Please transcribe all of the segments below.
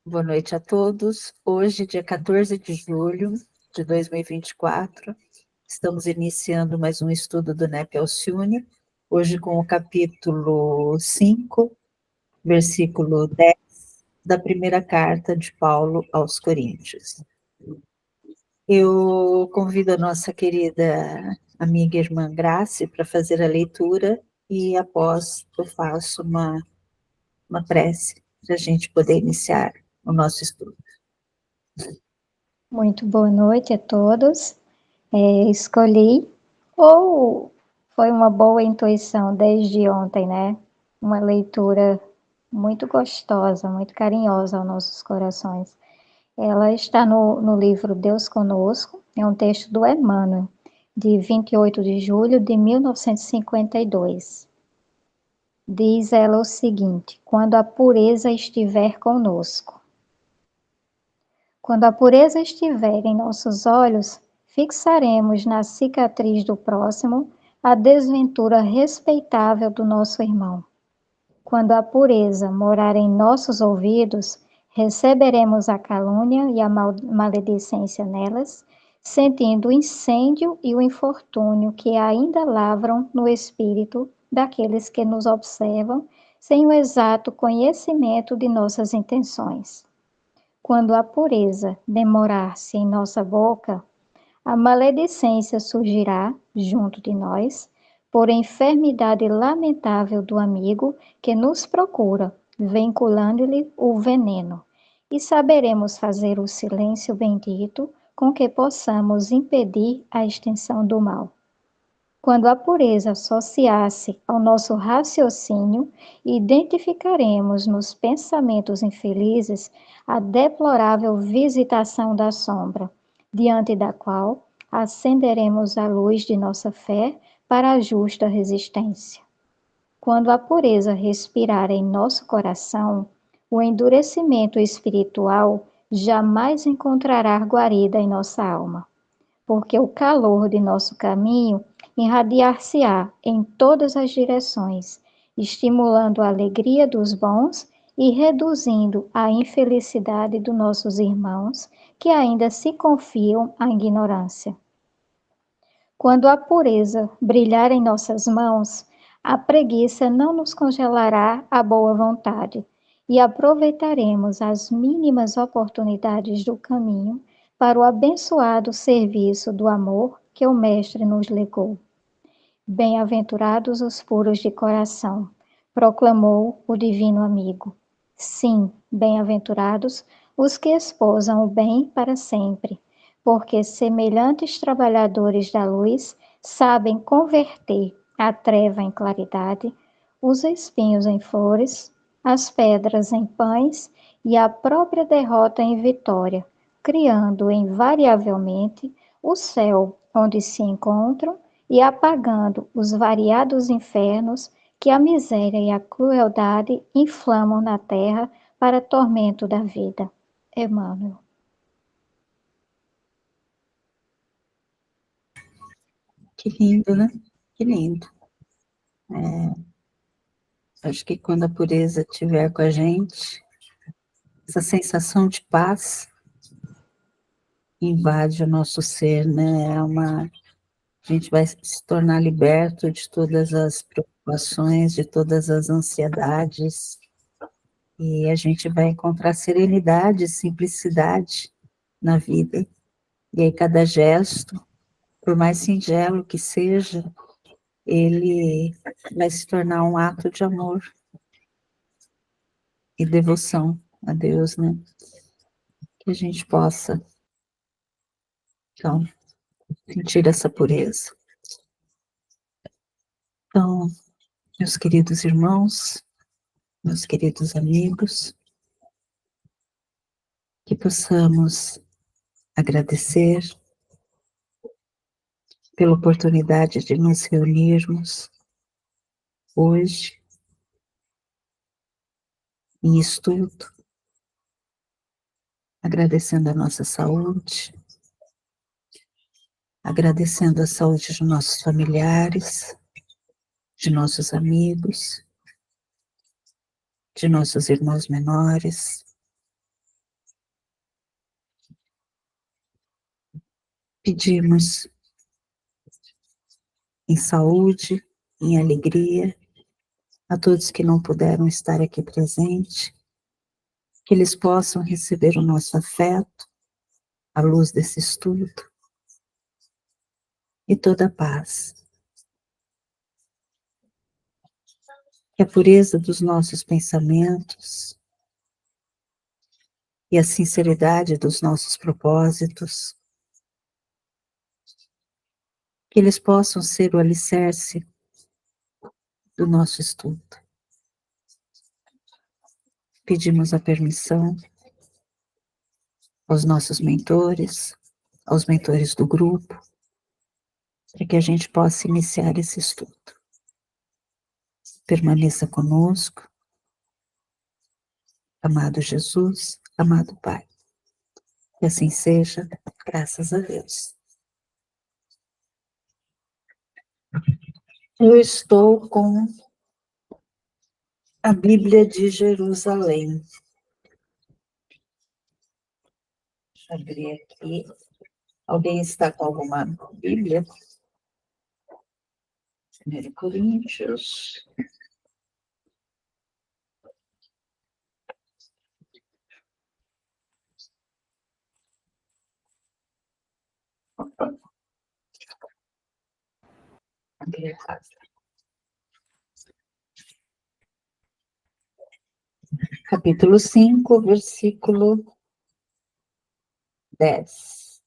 Boa noite a todos. Hoje, dia 14 de julho de 2024, estamos iniciando mais um estudo do NEP Alcione, hoje com o capítulo 5, versículo 10 da primeira carta de Paulo aos Coríntios. Eu convido a nossa querida amiga e irmã Grace para fazer a leitura e após eu faço uma prece para a gente poder iniciar o nosso estudo. Muito boa noite a todos. Escolhi, ou foi uma boa intuição desde ontem, né? Uma leitura muito gostosa, muito carinhosa aos nossos corações. Ela está no livro Deus Conosco, é um texto do Emmanuel, de 28 de julho de 1952. Diz ela o seguinte: quando a pureza estiver conosco. Quando a pureza estiver em nossos olhos, fixaremos na cicatriz do próximo a desventura respeitável do nosso irmão. Quando a pureza morar em nossos ouvidos, receberemos a calúnia e a maledicência nelas, sentindo o incêndio e o infortúnio que ainda lavram no espírito daqueles que nos observam sem o exato conhecimento de nossas intenções. Quando a pureza demorar-se em nossa boca, a maledicência surgirá junto de nós, por enfermidade lamentável do amigo que nos procura, vinculando-lhe o veneno, e saberemos fazer o silêncio bendito com que possamos impedir a extensão do mal. Quando a pureza associar-se ao nosso raciocínio, identificaremos nos pensamentos infelizes a deplorável visitação da sombra, diante da qual acenderemos a luz de nossa fé para a justa resistência. Quando a pureza respirar em nosso coração, o endurecimento espiritual jamais encontrará guarida em nossa alma, porque o calor de nosso caminho irradiar-se-á em todas as direções, estimulando a alegria dos bons e reduzindo a infelicidade dos nossos irmãos que ainda se confiam à ignorância. Quando a pureza brilhar em nossas mãos, a preguiça não nos congelará a boa vontade e aproveitaremos as mínimas oportunidades do caminho para o abençoado serviço do amor que o Mestre nos legou. Bem-aventurados os puros de coração, proclamou o divino amigo. Sim, bem-aventurados os que esposam o bem para sempre, porque semelhantes trabalhadores da luz sabem converter a treva em claridade, os espinhos em flores, as pedras em pães e a própria derrota em vitória, criando invariavelmente o céu onde se encontram e apagando os variados infernos que a miséria e a crueldade inflamam na terra para tormento da vida. Emmanuel. Que lindo, né? Que lindo. Acho que quando a pureza estiver com a gente, essa sensação de paz invade o nosso ser, né? A gente vai se tornar liberto de todas as preocupações, de todas as ansiedades, e a gente vai encontrar serenidade, simplicidade na vida. E aí cada gesto, por mais singelo que seja, ele vai se tornar um ato de amor e devoção a Deus, né? Que a gente possa, então, sentir essa pureza. Então, meus queridos irmãos, meus queridos amigos, que possamos agradecer pela oportunidade de nos reunirmos hoje em estudo, agradecendo a nossa saúde, agradecendo a saúde de nossos familiares, de nossos amigos, de nossos irmãos menores, Pedimos em saúde, em alegria, a todos que não puderam estar aqui presentes, que eles possam receber o nosso afeto, à luz desse estudo, e toda a paz. Que a pureza dos nossos pensamentos e a sinceridade dos nossos propósitos, que eles possam ser o alicerce do nosso estudo. Pedimos a permissão aos nossos mentores, aos mentores do grupo, para que a gente possa iniciar esse estudo. Permaneça conosco, amado Jesus, amado Pai. Que assim seja, graças a Deus. Eu estou com a Bíblia de Jerusalém. Deixa eu abrir aqui. Alguém está com alguma Bíblia? 1 Coríntios. Capítulo 5, versículo 10.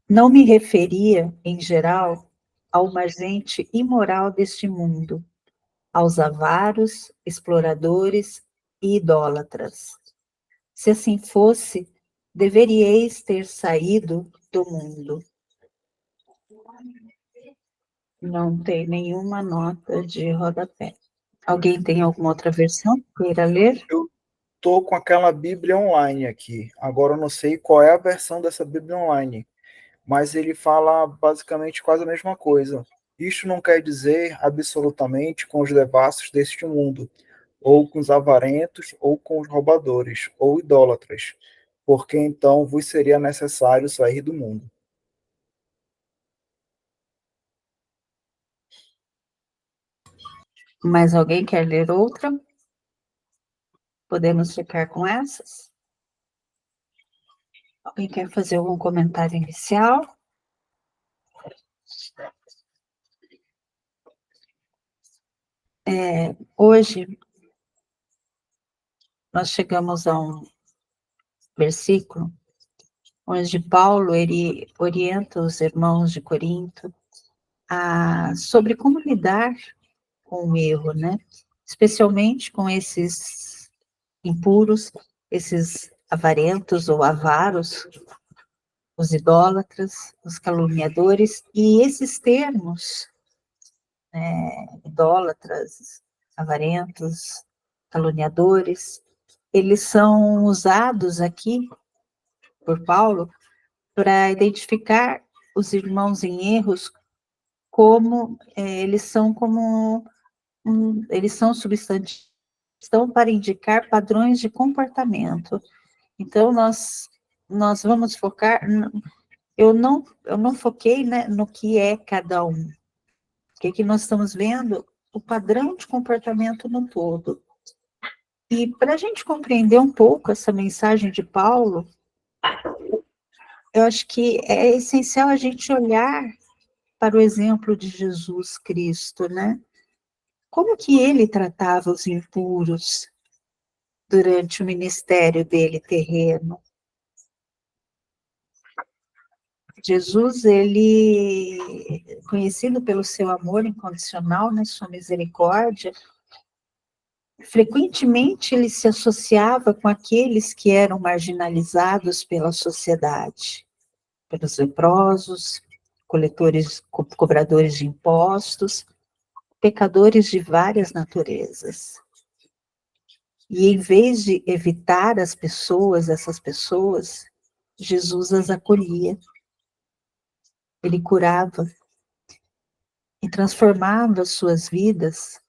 Não me referia, em geral, a uma gente imoral deste mundo, aos avaros, exploradores e idólatras. Se assim fosse, deveríeis ter saído do mundo. Não tem nenhuma nota de rodapé. Alguém tem alguma outra versão que queira ler? Eu estou com aquela Bíblia online aqui. Agora eu não sei qual é a versão dessa Bíblia online, mas ele fala basicamente quase a mesma coisa. Isto não quer dizer absolutamente com os devassos deste mundo, ou com os avarentos, ou com os roubadores, ou idólatras, porque então vos seria necessário sair do mundo. Mais alguém quer ler outra? Podemos ficar com essas? Alguém quer fazer algum comentário inicial? Hoje, nós chegamos a um versículo onde Paulo, ele orienta os irmãos de Corinto sobre como lidar com o erro, né? Especialmente com esses impuros, esses avarentos ou avaros, os idólatras, os caluniadores, e esses termos, idólatras, avarentos, caluniadores, eles são usados aqui por Paulo para identificar os irmãos em erros como eles são eles são substantivos, estão para indicar padrões de comportamento. Então nós vamos focar, eu não foquei, né, no que é cada um. O que nós estamos vendo? O padrão de comportamento no todo. E para a gente compreender um pouco essa mensagem de Paulo, eu acho que é essencial a gente olhar para o exemplo de Jesus Cristo, né? Como que ele tratava os impuros durante o ministério dele terreno? Jesus, ele, conhecido pelo seu amor incondicional, né, sua misericórdia, frequentemente ele se associava com aqueles que eram marginalizados pela sociedade, pelos leprosos, cobradores de impostos, pecadores de várias naturezas. E em vez de evitar essas pessoas, Jesus as acolhia. Ele curava e transformava suas vidas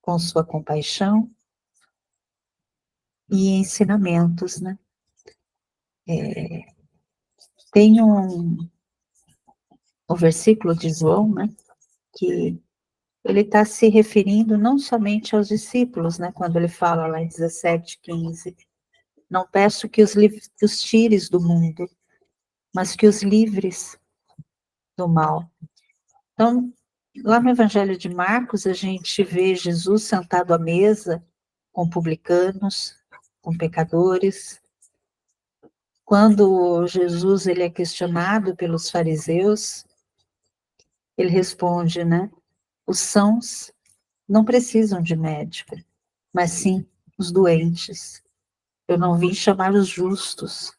com sua compaixão e ensinamentos, né? Tem o versículo de João, né? Que ele está se referindo não somente aos discípulos, né? Quando ele fala lá em 17:15, não peço que os tires do mundo, mas que os livres do mal. Então, lá no Evangelho de Marcos, a gente vê Jesus sentado à mesa com publicanos, com pecadores. Quando Jesus ele é questionado pelos fariseus, ele responde, né? Os sãos não precisam de médico, mas sim os doentes. Eu não vim chamar os justos,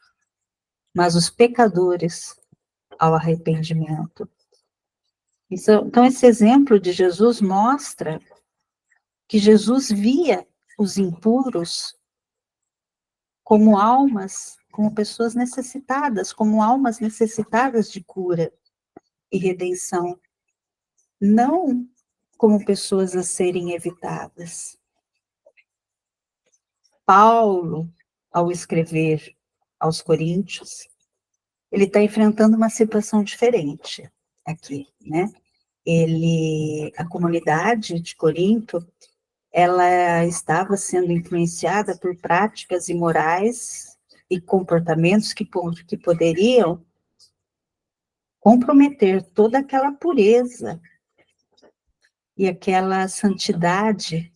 mas os pecadores ao arrependimento. Então, esse exemplo de Jesus mostra que Jesus via os impuros como almas, como pessoas necessitadas, como almas necessitadas de cura e redenção, não como pessoas a serem evitadas. Paulo, ao escrever aos Coríntios, ele está enfrentando uma situação diferente aqui, né? A comunidade de Corinto, ela estava sendo influenciada por práticas imorais e comportamentos que poderiam comprometer toda aquela pureza e aquela santidade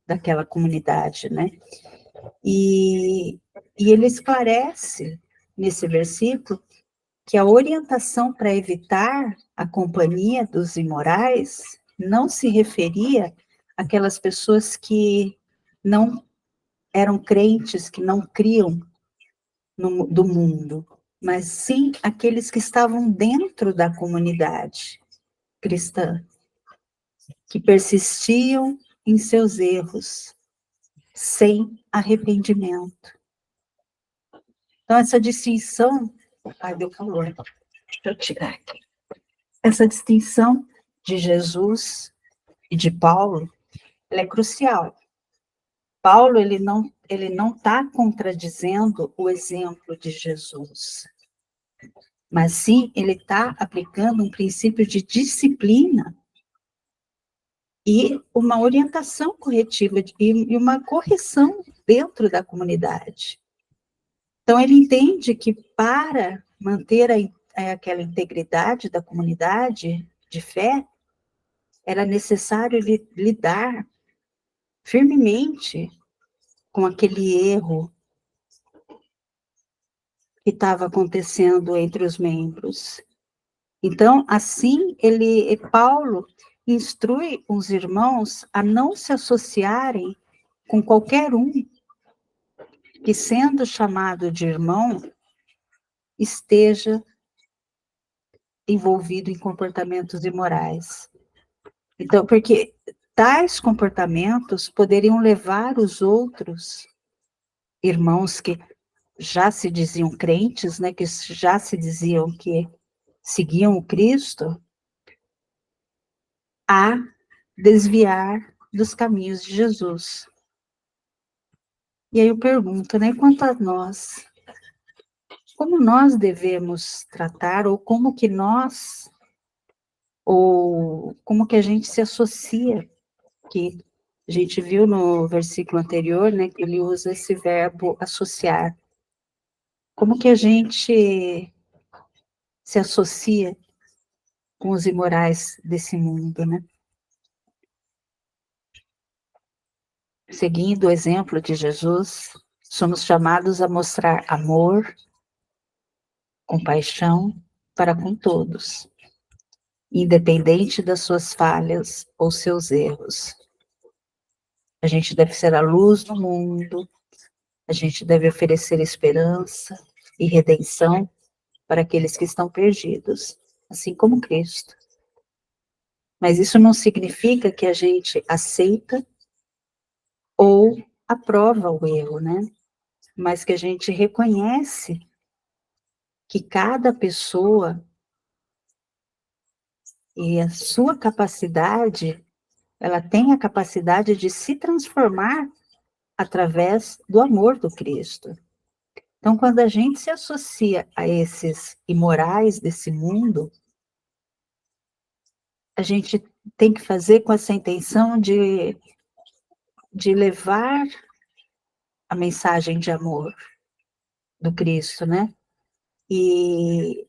daquela comunidade, né? E ele esclarece nesse versículo que a orientação para evitar a companhia dos imorais não se referia àquelas pessoas que não eram crentes, que não criam do mundo, mas sim aqueles que estavam dentro da comunidade cristã, que persistiam em seus erros, sem arrependimento. Então, essa distinção... Ai, deu calor. Deixa eu tirar aqui. Essa distinção de Jesus e de Paulo, ela é crucial. Paulo, ele não está contradizendo o exemplo de Jesus, mas sim, ele está aplicando um princípio de disciplina e uma orientação corretiva e uma correção dentro da comunidade. Então, ele entende que para manter aquela integridade da comunidade de fé, era necessário lidar firmemente com aquele erro que estava acontecendo entre os membros. Então, assim, Paulo instrui os irmãos a não se associarem com qualquer um que, sendo chamado de irmão, esteja envolvido em comportamentos imorais. Então, porque tais comportamentos poderiam levar os outros irmãos que já se diziam crentes, né, que já se diziam que seguiam o Cristo, a desviar dos caminhos de Jesus. E aí eu pergunto, né, quanto a nós, como nós devemos tratar, ou como que a gente se associa, que a gente viu no versículo anterior, né, que ele usa esse verbo associar. Como que a gente se associa com os imorais desse mundo, né? Seguindo o exemplo de Jesus, somos chamados a mostrar amor, compaixão para com todos, independente das suas falhas ou seus erros. A gente deve ser a luz do mundo, a gente deve oferecer esperança e redenção para aqueles que estão perdidos, assim como Cristo. Mas isso não significa que a gente aceita ou aprova o erro, né? Mas que a gente reconhece que cada pessoa e a sua capacidade ela tem a capacidade de se transformar através do amor do Cristo. Então, quando a gente se associa a esses imorais desse mundo, a gente tem que fazer com essa intenção de levar a mensagem de amor do Cristo, né? E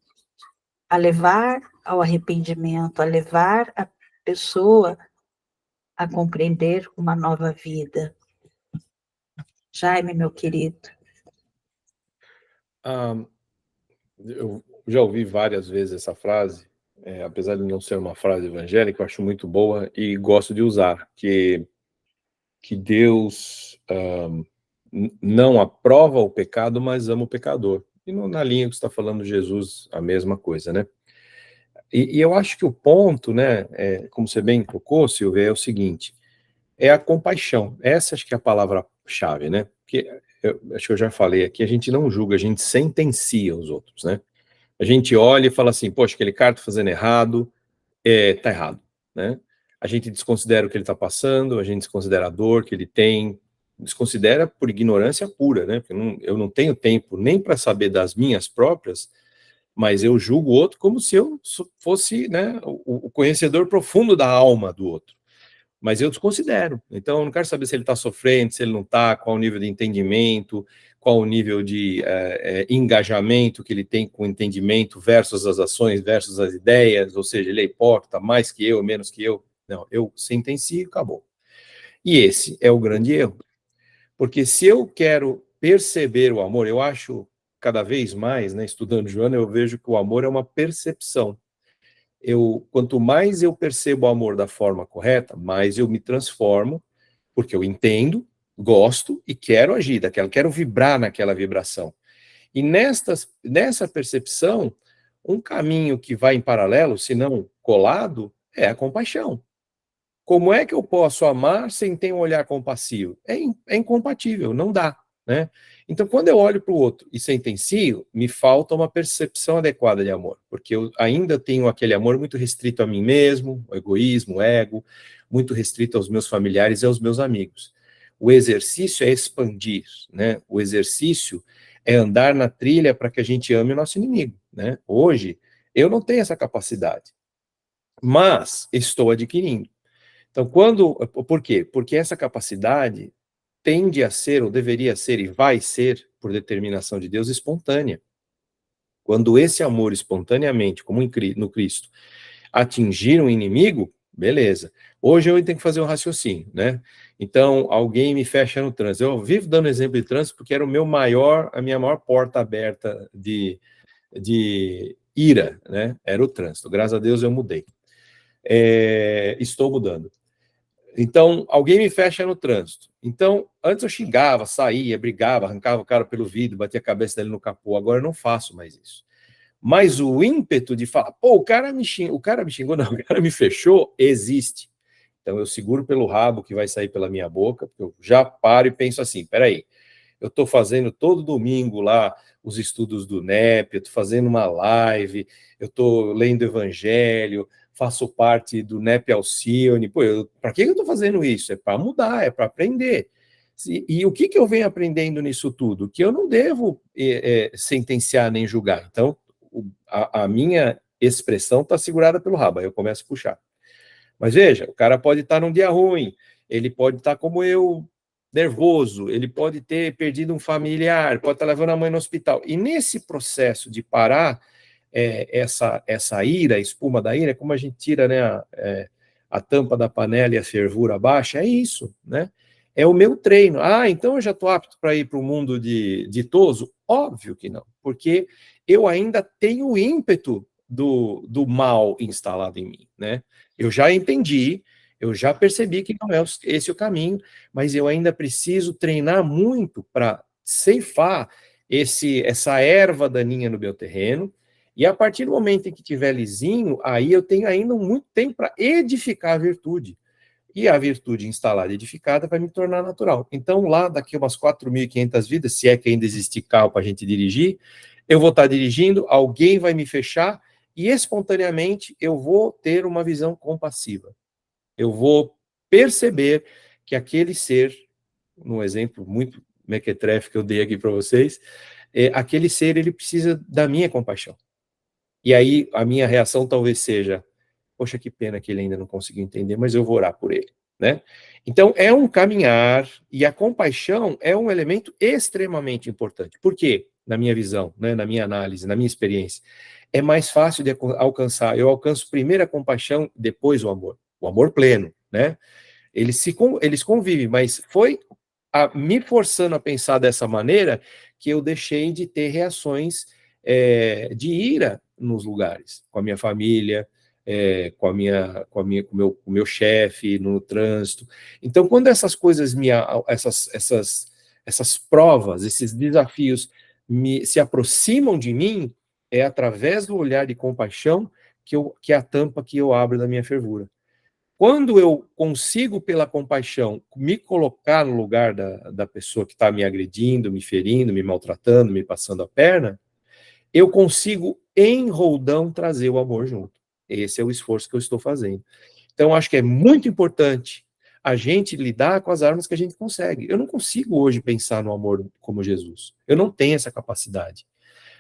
a levar ao arrependimento, a levar a pessoa a compreender uma nova vida. Jaime, meu querido. Eu já ouvi várias vezes essa frase, apesar de não ser uma frase evangélica, eu acho muito boa e gosto de usar, que Deus não aprova o pecado, mas ama o pecador. E na linha que você está falando, Jesus, a mesma coisa, né? E eu acho que o ponto, né, como você bem tocou, Silvia, é o seguinte, é a compaixão. Essa acho que é a palavra-chave, né? Porque acho que eu já falei aqui, a gente não julga, a gente sentencia os outros, né? A gente olha e fala assim, poxa, aquele cara tá fazendo errado, tá errado, né? A gente desconsidera o que ele está passando, a gente desconsidera a dor que ele tem, desconsidera por ignorância pura, né? Porque eu não tenho tempo nem para saber das minhas próprias, mas eu julgo o outro como se eu fosse, né, o conhecedor profundo da alma do outro. Mas eu desconsidero. Então, eu não quero saber se ele está sofrendo, se ele não está, qual o nível de entendimento, qual o nível de engajamento que ele tem com o entendimento versus as ações, versus as ideias, ou seja, ele é hipócrita, mais que eu, menos que eu. Não, eu sentencio e acabou. E esse é o grande erro. Porque se eu quero perceber o amor, eu acho cada vez mais, né, estudando Joana, eu vejo que o amor é uma percepção. Quanto mais eu percebo o amor da forma correta, mais eu me transformo, porque eu entendo, gosto e quero agir quero vibrar naquela vibração. E nessa percepção, um caminho que vai em paralelo, se não colado, é a compaixão. Como é que eu posso amar sem ter um olhar compassivo? É incompatível, não dá, né? Então, quando eu olho para o outro e sentencio, me falta uma percepção adequada de amor, porque eu ainda tenho aquele amor muito restrito a mim mesmo, o egoísmo, o ego, muito restrito aos meus familiares e aos meus amigos. O exercício é expandir, né? O exercício é andar na trilha para que a gente ame o nosso inimigo, né? Hoje, eu não tenho essa capacidade, mas estou adquirindo. Então, por quê? Porque essa capacidade tende a ser, ou deveria ser, e vai ser, por determinação de Deus, espontânea. Quando esse amor espontaneamente, como no Cristo, atingir um inimigo, beleza. Hoje eu tenho que fazer um raciocínio, né? Então, alguém me fecha no trânsito. Eu vivo dando exemplo de trânsito porque era a minha maior porta aberta de ira, né? Era o trânsito. Graças a Deus eu mudei. Estou mudando. Então, alguém me fecha no trânsito. Então, antes eu xingava, saía, brigava, arrancava o cara pelo vidro, batia a cabeça dele no capô. Agora eu não faço mais isso. Mas o ímpeto de falar, pô, o cara me xingou, não, o cara me fechou, existe. Então eu seguro pelo rabo que vai sair pela minha boca, porque eu já paro e penso assim, peraí, eu estou fazendo todo domingo lá os estudos do NEP, eu estou fazendo uma live, eu estou lendo Evangelho, faço parte do NEP Alcione. Pô, para que eu estou fazendo isso? É para mudar, é para aprender. E o que eu venho aprendendo nisso tudo? Que eu não devo sentenciar nem julgar. Então, a minha expressão está segurada pelo rabo, aí eu começo a puxar. Mas veja, o cara pode estar num dia ruim, ele pode estar como eu, nervoso, ele pode ter perdido um familiar, pode estar levando a mãe no hospital. E nesse processo de parar essa ira, a espuma da ira, como a gente tira, né, a tampa da panela e a fervura baixa, é isso, né? É o meu treino. Então eu já estou apto para ir para o mundo ditoso? Óbvio que não, porque eu ainda tenho o ímpeto do mal instalado em mim, né? Eu já entendi, eu já percebi que não é esse o caminho, mas eu ainda preciso treinar muito para ceifar essa erva daninha no meu terreno, e a partir do momento em que tiver lisinho, aí eu tenho ainda muito tempo para edificar a virtude. E a virtude instalada e edificada vai me tornar natural. Então, lá daqui umas 4.500 vidas, se é que ainda existe carro para a gente dirigir, eu vou estar dirigindo, alguém vai me fechar, e espontaneamente eu vou ter uma visão compassiva. Eu vou perceber que aquele ser, num exemplo muito mequetrefe que eu dei aqui para vocês, aquele ser, ele precisa da minha compaixão. E aí a minha reação talvez seja, poxa, que pena que ele ainda não conseguiu entender, mas eu vou orar por ele, né? Então, é um caminhar, e a compaixão é um elemento extremamente importante. Por quê? Na minha visão, né, na minha análise, na minha experiência, é mais fácil de alcançar. Eu alcanço primeiro a compaixão, depois o amor pleno, né? Eles convivem, mas foi me forçando a pensar dessa maneira que eu deixei de ter reações de ira nos lugares, com a minha família, com o meu chefe, no trânsito. Então, quando essas coisas, essas provas, esses desafios se aproximam de mim, é através do olhar de compaixão que é a tampa que eu abro da minha fervura. Quando eu consigo, pela compaixão, me colocar no lugar da pessoa que está me agredindo, me ferindo, me maltratando, me passando a perna, eu consigo, em roldão, trazer o amor junto. Esse é o esforço que eu estou fazendo. Então, acho que é muito importante a gente lidar com as armas que a gente consegue. Eu não consigo hoje pensar no amor como Jesus. Eu não tenho essa capacidade.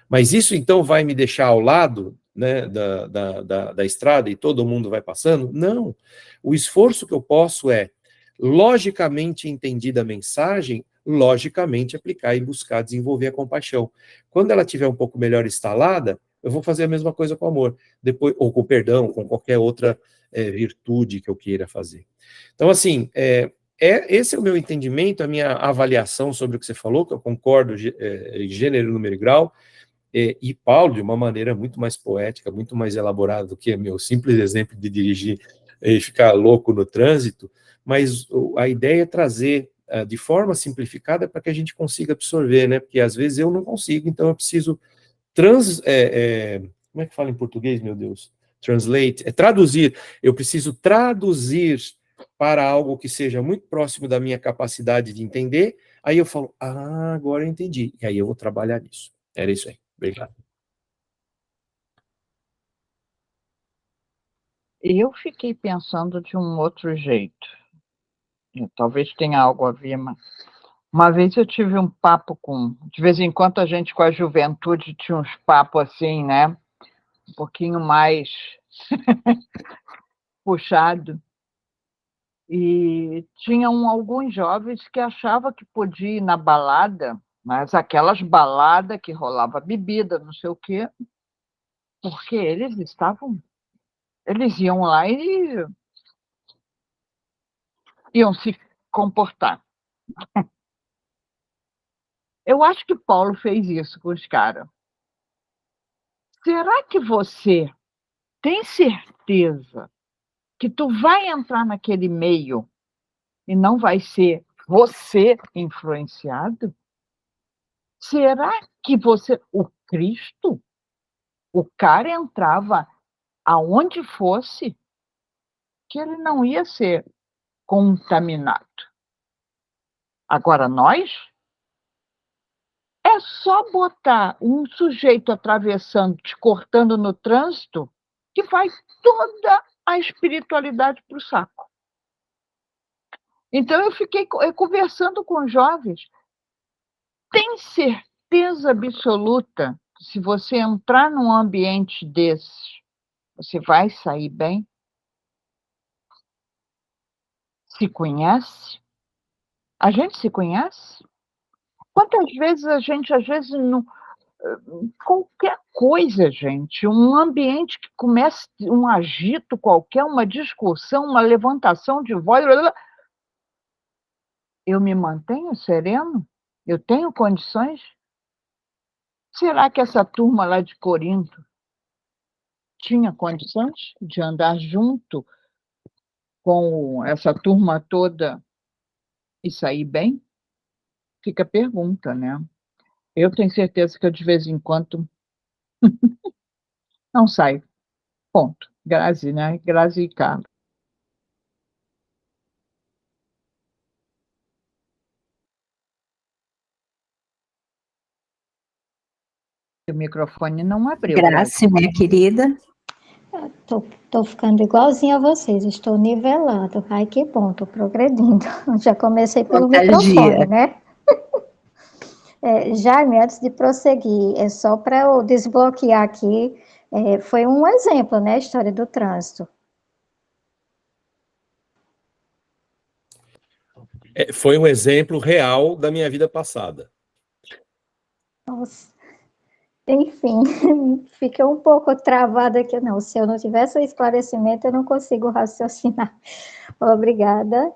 Mas isso, então, vai me deixar ao lado, né, da estrada e todo mundo vai passando? Não. O esforço que eu posso é, logicamente entendida a mensagem, logicamente aplicar e buscar desenvolver a compaixão. Quando ela estiver um pouco melhor instalada, eu vou fazer a mesma coisa com o amor, depois, ou com o perdão, com qualquer outra virtude que eu queira fazer. Então, assim, esse é o meu entendimento, a minha avaliação sobre o que você falou, que eu concordo, gênero, número e grau. E Paulo, de uma maneira muito mais poética, muito mais elaborada do que meu simples exemplo de dirigir e ficar louco no trânsito, mas a ideia é trazer de forma simplificada para que a gente consiga absorver, né? Porque às vezes eu não consigo, então eu preciso como é que fala em português, meu Deus? Translate, traduzir. Eu preciso traduzir para algo que seja muito próximo da minha capacidade de entender, aí eu falo, agora eu entendi, e aí eu vou trabalhar nisso. Era isso aí. Obrigado. Eu fiquei pensando de um outro jeito. Talvez tenha algo a ver, mas uma vez eu tive um papo de vez em quando a gente com a juventude tinha uns papos assim, né? Um pouquinho mais puxado. E tinham alguns jovens que achavam que podia ir na balada, mas aquelas baladas que rolava bebida, não sei o quê, porque eles iam lá e iam se comportar. Eu acho que Paulo fez isso com os caras. Será que você tem certeza que tu vai entrar naquele meio e não vai ser você influenciado? Será que o Cristo, o cara entrava aonde fosse, que ele não ia ser contaminado? Agora, nós, é só botar um sujeito atravessando, te cortando no trânsito, que vai toda a espiritualidade para o saco. Então, eu fiquei conversando com os jovens. Tem certeza absoluta que se você entrar num ambiente desses, você vai sair bem? Se conhece? A gente se conhece? Quantas vezes a gente, às vezes, não, qualquer coisa, gente, um ambiente que começa um agito qualquer, uma discussão, uma levantação de voz, eu me mantenho sereno? Eu tenho condições? Será que essa turma lá de Corinto tinha condições de andar junto com essa turma toda e sair bem? Fica a pergunta, né? Eu tenho certeza que eu, de vez em quando, não saio. Ponto. Grazi, né? Grazi e Carlos. O microfone não abriu. Graça, minha querida. Estou Estou ficando igualzinha a vocês, estou nivelando. Ai, que bom, estou progredindo. Já comecei pelo microfone, Nostalgia. né? Jaime, antes de prosseguir, é só para eu desbloquear aqui, foi um exemplo, né, a história do trânsito. Foi um exemplo real da minha vida passada. Nossa. Enfim, fiquei um pouco travada aqui. Não, se eu não tivesse o esclarecimento, eu não consigo raciocinar. Obrigada.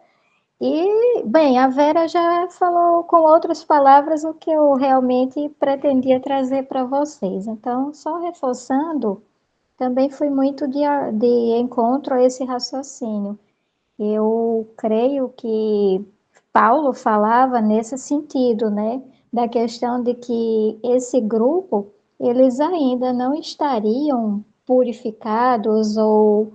E, bem, a Vera já falou com outras palavras o que eu realmente pretendia trazer para vocês. Então, só reforçando, também fui muito de encontro a esse raciocínio. Eu creio que Paulo falava nesse sentido, né? Da questão de que esse grupo, eles ainda não estariam purificados ou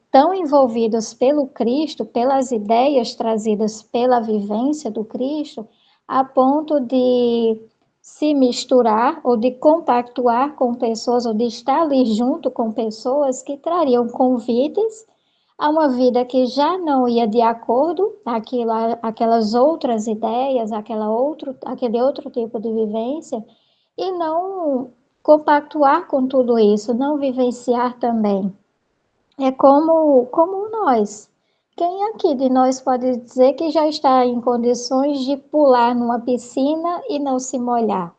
tão envolvidos pelo Cristo, pelas ideias trazidas pela vivência do Cristo, a ponto de se misturar ou de compactuar com pessoas, ou de estar ali junto com pessoas que trariam convites a uma vida que já não ia de acordo aquilo, aquelas outras ideias, aquele outro tipo de vivência, e não compactuar com tudo isso, não vivenciar também. É como nós. Quem aqui de nós pode dizer que já está em condições de pular numa piscina e não se molhar?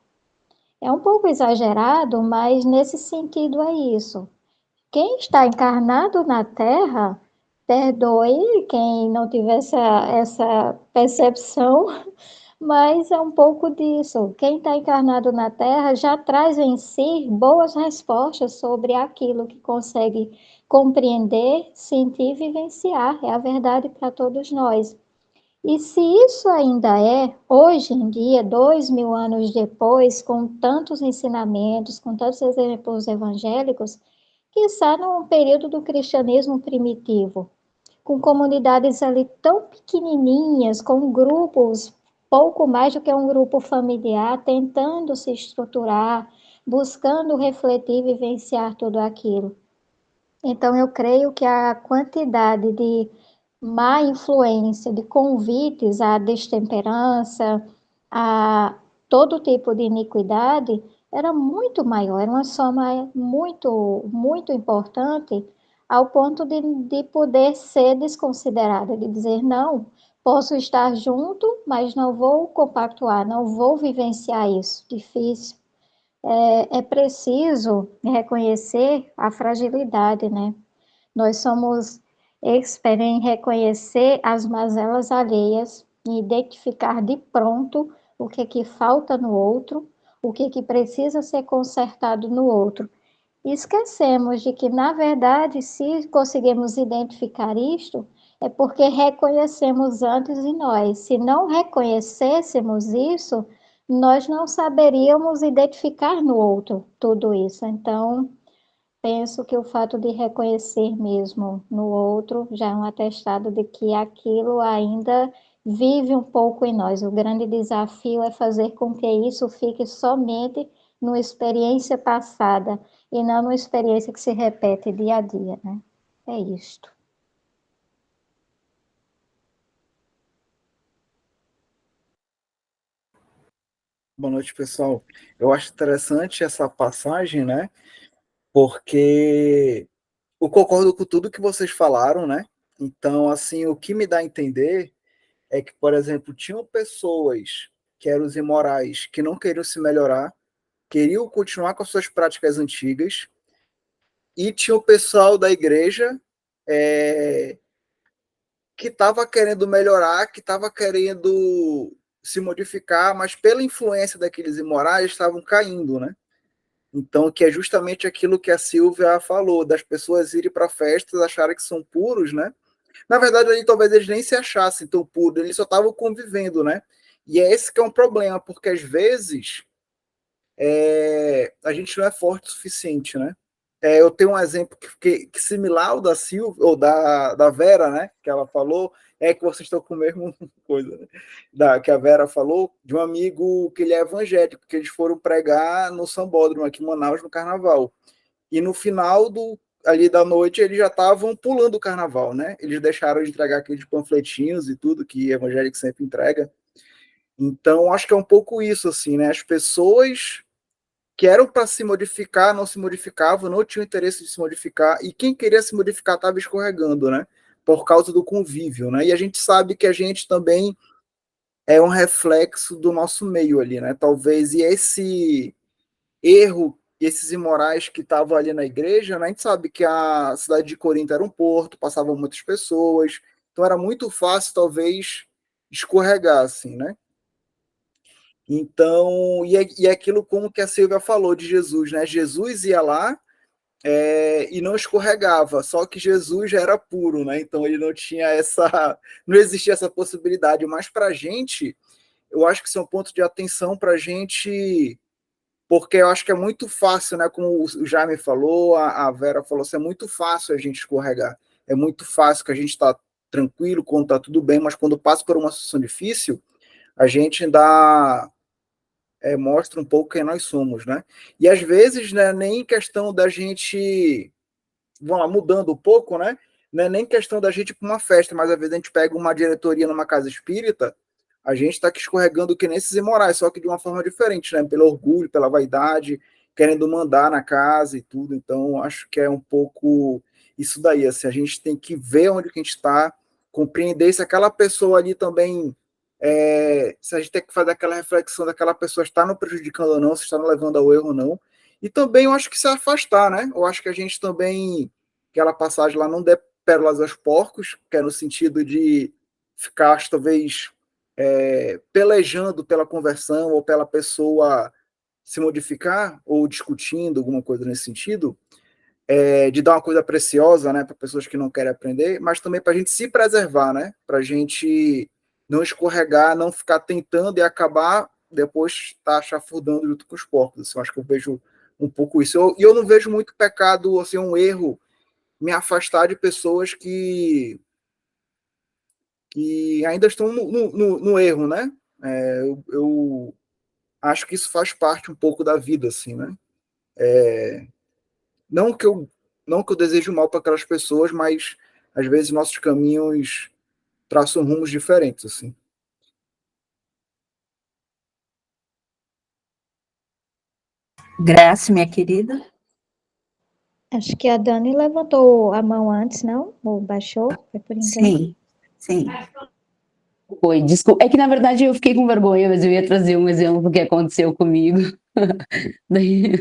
É um pouco exagerado, mas nesse sentido é isso. Quem está encarnado na Terra, perdoe quem não tiver essa percepção, mas é um pouco disso. Quem está encarnado na Terra já traz em si boas respostas sobre aquilo que consegue compreender, sentir e vivenciar. É a verdade para todos nós. E se isso ainda é, hoje em dia, 2000 anos depois, com tantos ensinamentos, com tantos exemplos evangélicos, quiçá num período do cristianismo primitivo, com comunidades ali tão pequenininhas, com grupos, pouco mais do que um grupo familiar, tentando se estruturar, buscando refletir e vivenciar tudo aquilo. Então, eu creio que a quantidade de má influência, de convites à destemperança, a todo tipo de iniquidade, era muito maior, era uma soma muito, muito importante, ao ponto de poder ser desconsiderada, de dizer, não, posso estar junto, mas não vou compactuar, não vou vivenciar isso, difícil. É preciso reconhecer a fragilidade, né? Nós somos expert em reconhecer as mazelas alheias e identificar de pronto o que falta no outro, o que precisa ser consertado no outro. E esquecemos de que, na verdade, se conseguimos identificar isto, é porque reconhecemos antes em nós. Se não reconhecêssemos isso, nós não saberíamos identificar no outro tudo isso. Então, penso que o fato de reconhecer mesmo no outro já é um atestado de que aquilo ainda vive um pouco em nós. O grande desafio é fazer com que isso fique somente numa experiência passada e não numa experiência que se repete dia a dia, né? É isto. Boa noite, pessoal. Eu acho interessante essa passagem, né? Porque eu concordo com tudo que vocês falaram, né? Então, assim, o que me dá a entender é que, por exemplo, tinham pessoas que eram os imorais, que não queriam se melhorar, queriam continuar com as suas práticas antigas, e tinha o pessoal da igreja que estava querendo melhorar, que estava querendo se modificar, mas pela influência daqueles imorais estavam caindo, né? Então, que é justamente aquilo que a Silvia falou, das pessoas irem para festas, acharem que são puros, né? Na verdade, ali talvez eles nem se achassem tão puros, eles só estavam convivendo, né? E é esse que é um problema, porque às vezes a gente não é forte o suficiente, né? Eu tenho um exemplo que similar ao da Silvia, ou da Vera, né? Que ela falou, é que vocês estão com a mesma coisa, né? Que a Vera falou, de um amigo que ele é evangélico, que eles foram pregar no Sambódromo, aqui em Manaus, no Carnaval. E no final ali da noite, eles já estavam pulando o carnaval, né? Eles deixaram de entregar aqueles panfletinhos e tudo que evangélico sempre entrega. Então, acho que é um pouco isso, assim, né? As pessoas que eram para se modificar não se modificavam, não tinham interesse de se modificar, e quem queria se modificar estava escorregando, né? Por causa do convívio, né? E a gente sabe que a gente também é um reflexo do nosso meio ali, né? Talvez, e esse erro, esses imorais que estavam ali na igreja, né? A gente sabe que a cidade de Corinto era um porto, passavam muitas pessoas, então era muito fácil, talvez, escorregar, assim, né? Então, e aquilo como que a Silvia falou de Jesus, né? Jesus ia lá e não escorregava, só que Jesus já era puro, né? Então ele não tinha não existia essa possibilidade. Mas para a gente, eu acho que isso é um ponto de atenção para a gente, porque eu acho que é muito fácil, né? Como o Jaime falou, a Vera falou, assim, é muito fácil a gente escorregar, é muito fácil que a gente está tranquilo, quando está tudo bem, mas quando passa por uma situação difícil, a gente ainda mostra um pouco quem nós somos, né? E às vezes, né, nem questão da gente, vamos lá, mudando um pouco, né? Não é nem questão da gente ir para uma festa, mas às vezes a gente pega uma diretoria numa casa espírita, a gente está aqui escorregando que nesses imorais, só que de uma forma diferente, né? Pelo orgulho, pela vaidade, querendo mandar na casa e tudo. Então, acho que é um pouco isso daí. Assim, a gente tem que ver onde que a gente está, compreender se aquela pessoa ali também, se a gente tem que fazer aquela reflexão daquela pessoa está nos prejudicando ou não, se está nos levando ao erro ou não. E também eu acho que se afastar, né? Eu acho que a gente também, aquela passagem lá, não dê pérolas aos porcos, que é no sentido de ficar, talvez, pelejando pela conversão ou pela pessoa se modificar ou discutindo alguma coisa nesse sentido, de dar uma coisa preciosa, né, para pessoas que não querem aprender, mas também para a gente se preservar, né, para a gente não escorregar, não ficar tentando e acabar depois estar chafurdando junto com os porcos. Assim, eu acho que eu vejo um pouco isso. E eu não vejo muito pecado, assim, um erro, me afastar de pessoas que ainda estão no erro, né? Eu acho que isso faz parte um pouco da vida, assim, né? Não que eu, não que eu desejo mal para aquelas pessoas, mas às vezes nossos caminhos traçam rumos diferentes, assim. Graça, minha querida. Acho que a Dani levantou a mão antes, não? Ou baixou? Foi por engano? Sim, sim. Oi, desculpa. É que na verdade eu fiquei com vergonha, mas eu ia trazer um exemplo do que aconteceu comigo. Daí,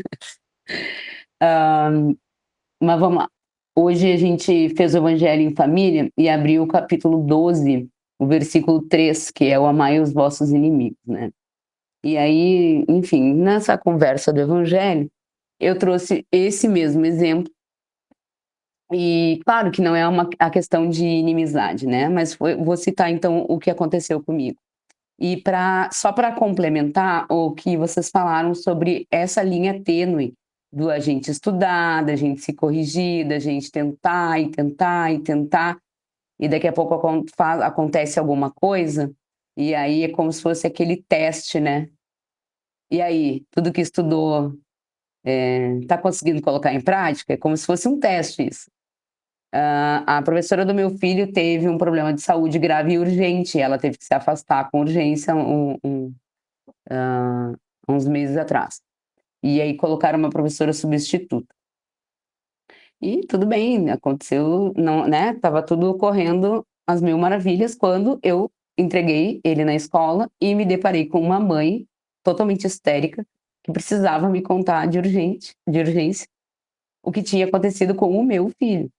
mas vamos lá. Hoje a gente fez o Evangelho em Família e abriu o capítulo 12, o versículo 3, que é o amai os vossos inimigos, né? E aí, enfim, nessa conversa do Evangelho, eu trouxe esse mesmo exemplo. E claro que não é a questão de inimizade, né? Mas vou citar então o que aconteceu comigo. E só para complementar o que vocês falaram sobre essa linha tênue do a gente estudar, da gente se corrigir, da gente tentar e tentar e tentar, e daqui a pouco acontece alguma coisa, e aí é como se fosse aquele teste, né? E aí, tudo que estudou, tá conseguindo colocar em prática? É como se fosse um teste isso. A professora do meu filho teve um problema de saúde grave e urgente. Ela teve que se afastar com urgência uns meses atrás. E aí colocaram uma professora substituta. E tudo bem, aconteceu, não, né? Tava tudo ocorrendo às mil maravilhas quando eu entreguei ele na escola e me deparei com uma mãe totalmente histérica que precisava me contar de urgência, o que tinha acontecido com o meu filho.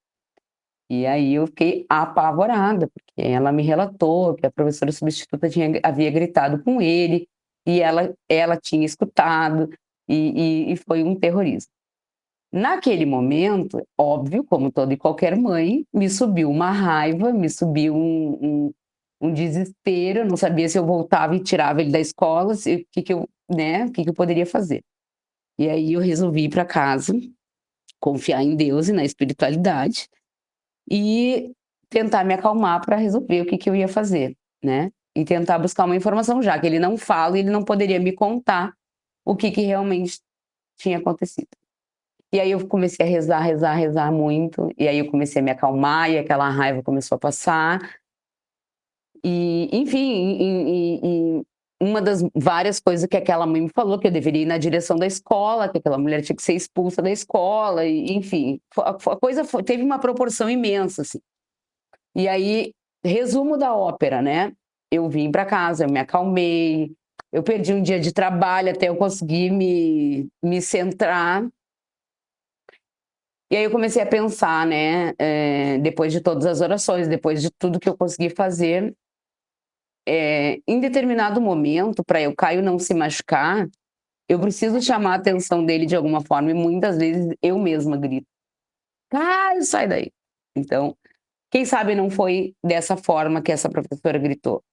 E aí eu fiquei apavorada, porque ela me relatou que a professora substituta havia gritado com ele, e ela tinha escutado, e foi um terrorismo. Naquele momento, óbvio, como toda e qualquer mãe, me subiu uma raiva, me subiu um desespero, eu não sabia se eu voltava e tirava ele da escola, o que que eu poderia fazer. E aí eu resolvi ir para casa, confiar em Deus e na espiritualidade, e tentar me acalmar para resolver o que eu ia fazer, né? E tentar buscar uma informação, já que ele não fala e ele não poderia me contar o que realmente tinha acontecido. E aí eu comecei a rezar, rezar, rezar muito, e aí eu comecei a me acalmar, e aquela raiva começou a passar. E, enfim, e uma das várias coisas que aquela mãe me falou, que eu deveria ir na direção da escola, que aquela mulher tinha que ser expulsa da escola, e, enfim, a coisa teve uma proporção imensa, assim. E aí, resumo da ópera, né? Eu vim para casa, eu me acalmei, eu perdi um dia de trabalho até eu conseguir me centrar. E aí eu comecei a pensar, né? Depois de todas as orações, depois de tudo que eu consegui fazer, em determinado momento, para o Caio não se machucar, eu preciso chamar a atenção dele de alguma forma, e muitas vezes eu mesma grito: Caio, sai daí! Então, quem sabe não foi dessa forma que essa professora gritou.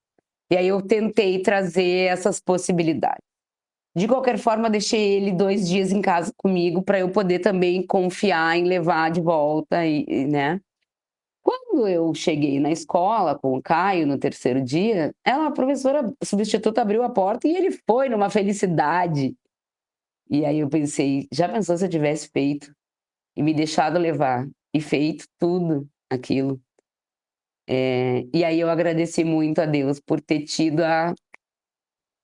E aí eu tentei trazer essas possibilidades. De qualquer forma, deixei ele 2 dias em casa comigo para eu poder também confiar em levar de volta, né? Quando eu cheguei na escola com o Caio no 3º dia, a professora substituta abriu a porta e ele foi numa felicidade. E aí eu pensei, já pensou se eu tivesse feito e me deixado levar e feito tudo aquilo? E aí eu agradeci muito a Deus por ter tido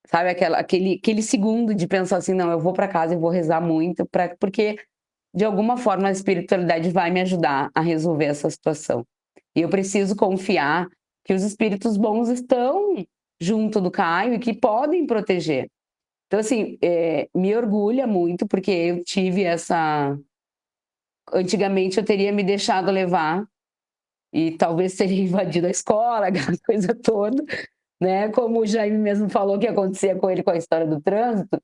sabe, aquele segundo de pensar assim, não, eu vou para casa e vou rezar muito, porque de alguma forma a espiritualidade vai me ajudar a resolver essa situação. E eu preciso confiar que os espíritos bons estão junto do Caio e que podem proteger. Então, assim, me orgulha muito, porque eu tive Antigamente eu teria me deixado levar e talvez teria invadido a escola, aquela coisa toda, né? Como o Jaime mesmo falou que acontecia com ele com a história do trânsito,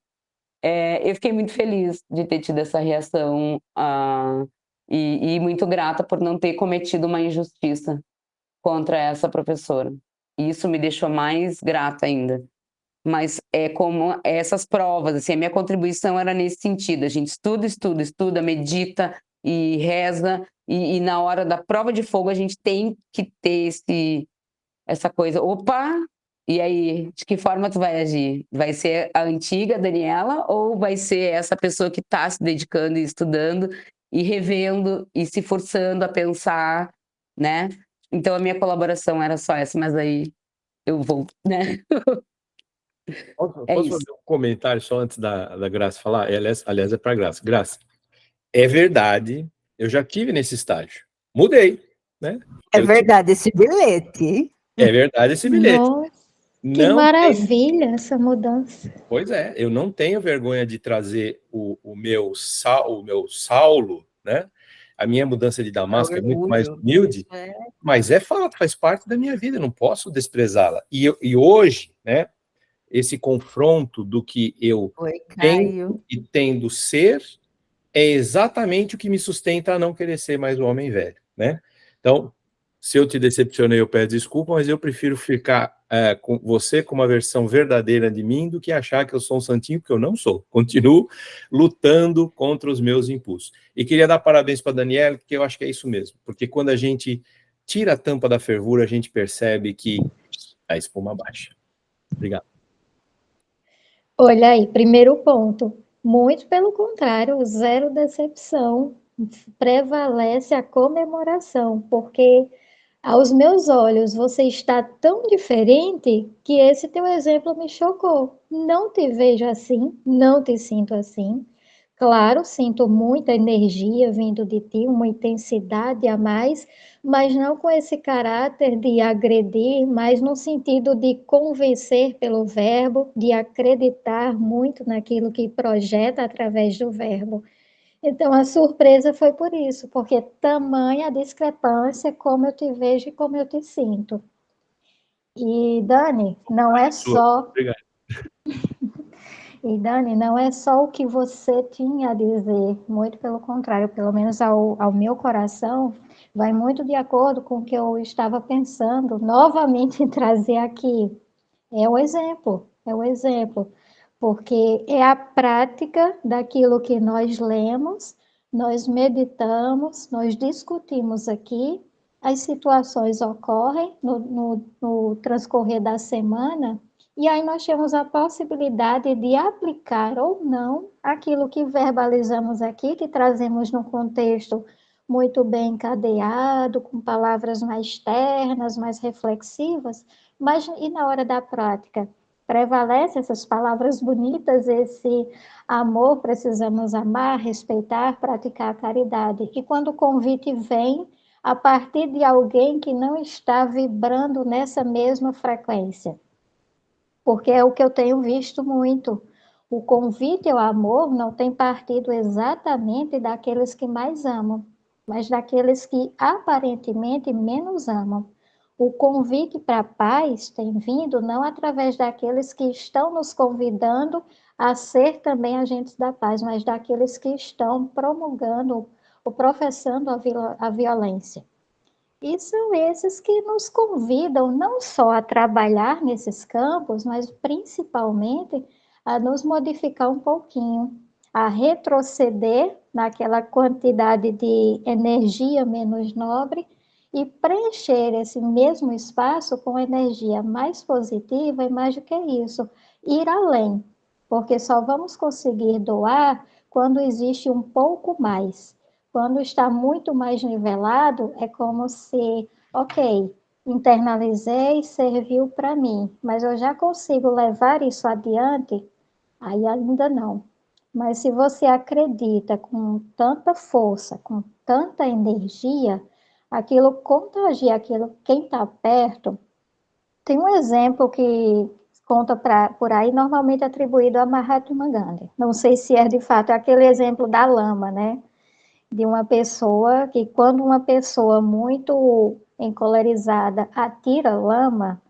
eu fiquei muito feliz de ter tido essa reação e muito grata por não ter cometido uma injustiça contra essa professora. E isso me deixou mais grata ainda. Mas é como essas provas, assim, a minha contribuição era nesse sentido. A gente estuda, estuda, estuda, medita e reza, e na hora da prova de fogo a gente tem que ter essa coisa, opa, e aí, de que forma tu vai agir? Vai ser a antiga Daniela ou vai ser essa pessoa que está se dedicando e estudando e revendo e se forçando a pensar, né? Então a minha colaboração era só essa, mas aí eu vou, né? Posso É isso. fazer um comentário só antes da Graça falar? Aliás, é para Graça. Graça, é verdade, eu já tive nesse estágio. Mudei, né? É verdade esse bilhete. É verdade esse bilhete. Nossa, que Não tenho, maravilha essa mudança. pois é, eu não tenho vergonha de trazer o meu Saulo, né? A minha mudança de Damasco é muito mais Orgulho. humilde, mas é fato, faz parte da minha vida, eu não posso desprezá-la. E hoje, né, esse confronto do que eu Oi, tenho Caio. e tendo ser é exatamente o que me sustenta a não querer ser mais um homem velho, né? Então, se eu te decepcionei, eu peço desculpa, mas eu prefiro ficar com você com uma versão verdadeira de mim do que achar que eu sou um santinho, porque eu não sou. Continuo lutando contra os meus impulsos. E queria dar parabéns para a Daniela, porque eu acho que é isso mesmo. Porque quando a gente tira a tampa da fervura, a gente percebe que a espuma baixa. Obrigado. Olha aí, primeiro ponto. Muito pelo contrário, zero decepção. Prevalece a comemoração, porque aos meus olhos você está tão diferente que esse teu exemplo me chocou. Não te vejo assim, não te sinto assim. Claro, sinto muita energia vindo de ti, uma intensidade a mais, mas não com esse caráter de agredir, mas no sentido de convencer pelo verbo, de acreditar muito naquilo que projeta através do verbo. Então, a surpresa foi por isso, porque tamanha a discrepância como eu te vejo e como eu te sinto. E Dani, não é só Obrigado. E Dani, não é só o que você tinha a dizer, muito pelo contrário, pelo menos ao meu coração, vai muito de acordo com o que eu estava pensando, novamente em trazer aqui. É o exemplo, porque é a prática daquilo que nós lemos, nós meditamos, nós discutimos aqui, as situações ocorrem no transcorrer da semana E aí nós temos a possibilidade de aplicar ou não aquilo que verbalizamos aqui, que trazemos num contexto muito bem encadeado, com palavras mais ternas, mais reflexivas, mas e na hora da prática? Prevalece essas palavras bonitas, esse amor, precisamos amar, respeitar, praticar a caridade. E quando o convite vem a partir de alguém que não está vibrando nessa mesma frequência, porque é o que eu tenho visto muito. O convite ao amor não tem partido exatamente daqueles que mais amam, mas daqueles que aparentemente menos amam. O convite para a paz tem vindo não através daqueles que estão nos convidando a ser também agentes da paz, mas daqueles que estão promulgando ou professando a violência. E são esses que nos convidam não só a trabalhar nesses campos, mas principalmente a nos modificar um pouquinho, a retroceder naquela quantidade de energia menos nobre e preencher esse mesmo espaço com energia mais positiva e mais do que isso, ir além, porque só vamos conseguir doar quando existe um pouco mais. Quando está muito mais nivelado, é como se, ok, internalizei, serviu para mim, mas eu já consigo levar isso adiante? Aí ainda não. Mas se você acredita com tanta força, com tanta energia, aquilo contagia aquilo, quem está perto. Tem um exemplo que conta por aí, normalmente atribuído a Mahatma Gandhi. Não sei se é de fato aquele exemplo da lama, né? De uma pessoa que, quando uma pessoa muito encolerizada atira lama,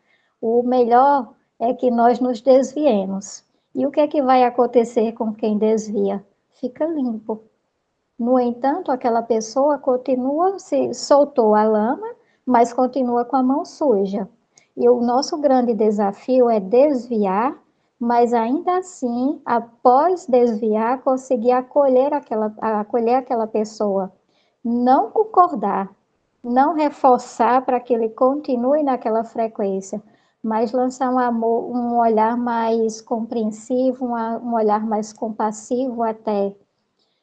o melhor é que nós nos desviemos. E o que é que vai acontecer com quem desvia? Fica limpo. No entanto, aquela pessoa continua, se soltou a lama, mas continua com a mão suja. E o nosso grande desafio é desviar, mas ainda assim, após desviar, conseguir acolher aquela pessoa. Não concordar, não reforçar para que ele continue naquela frequência, mas lançar um amor, um olhar mais compreensivo, um olhar mais compassivo até.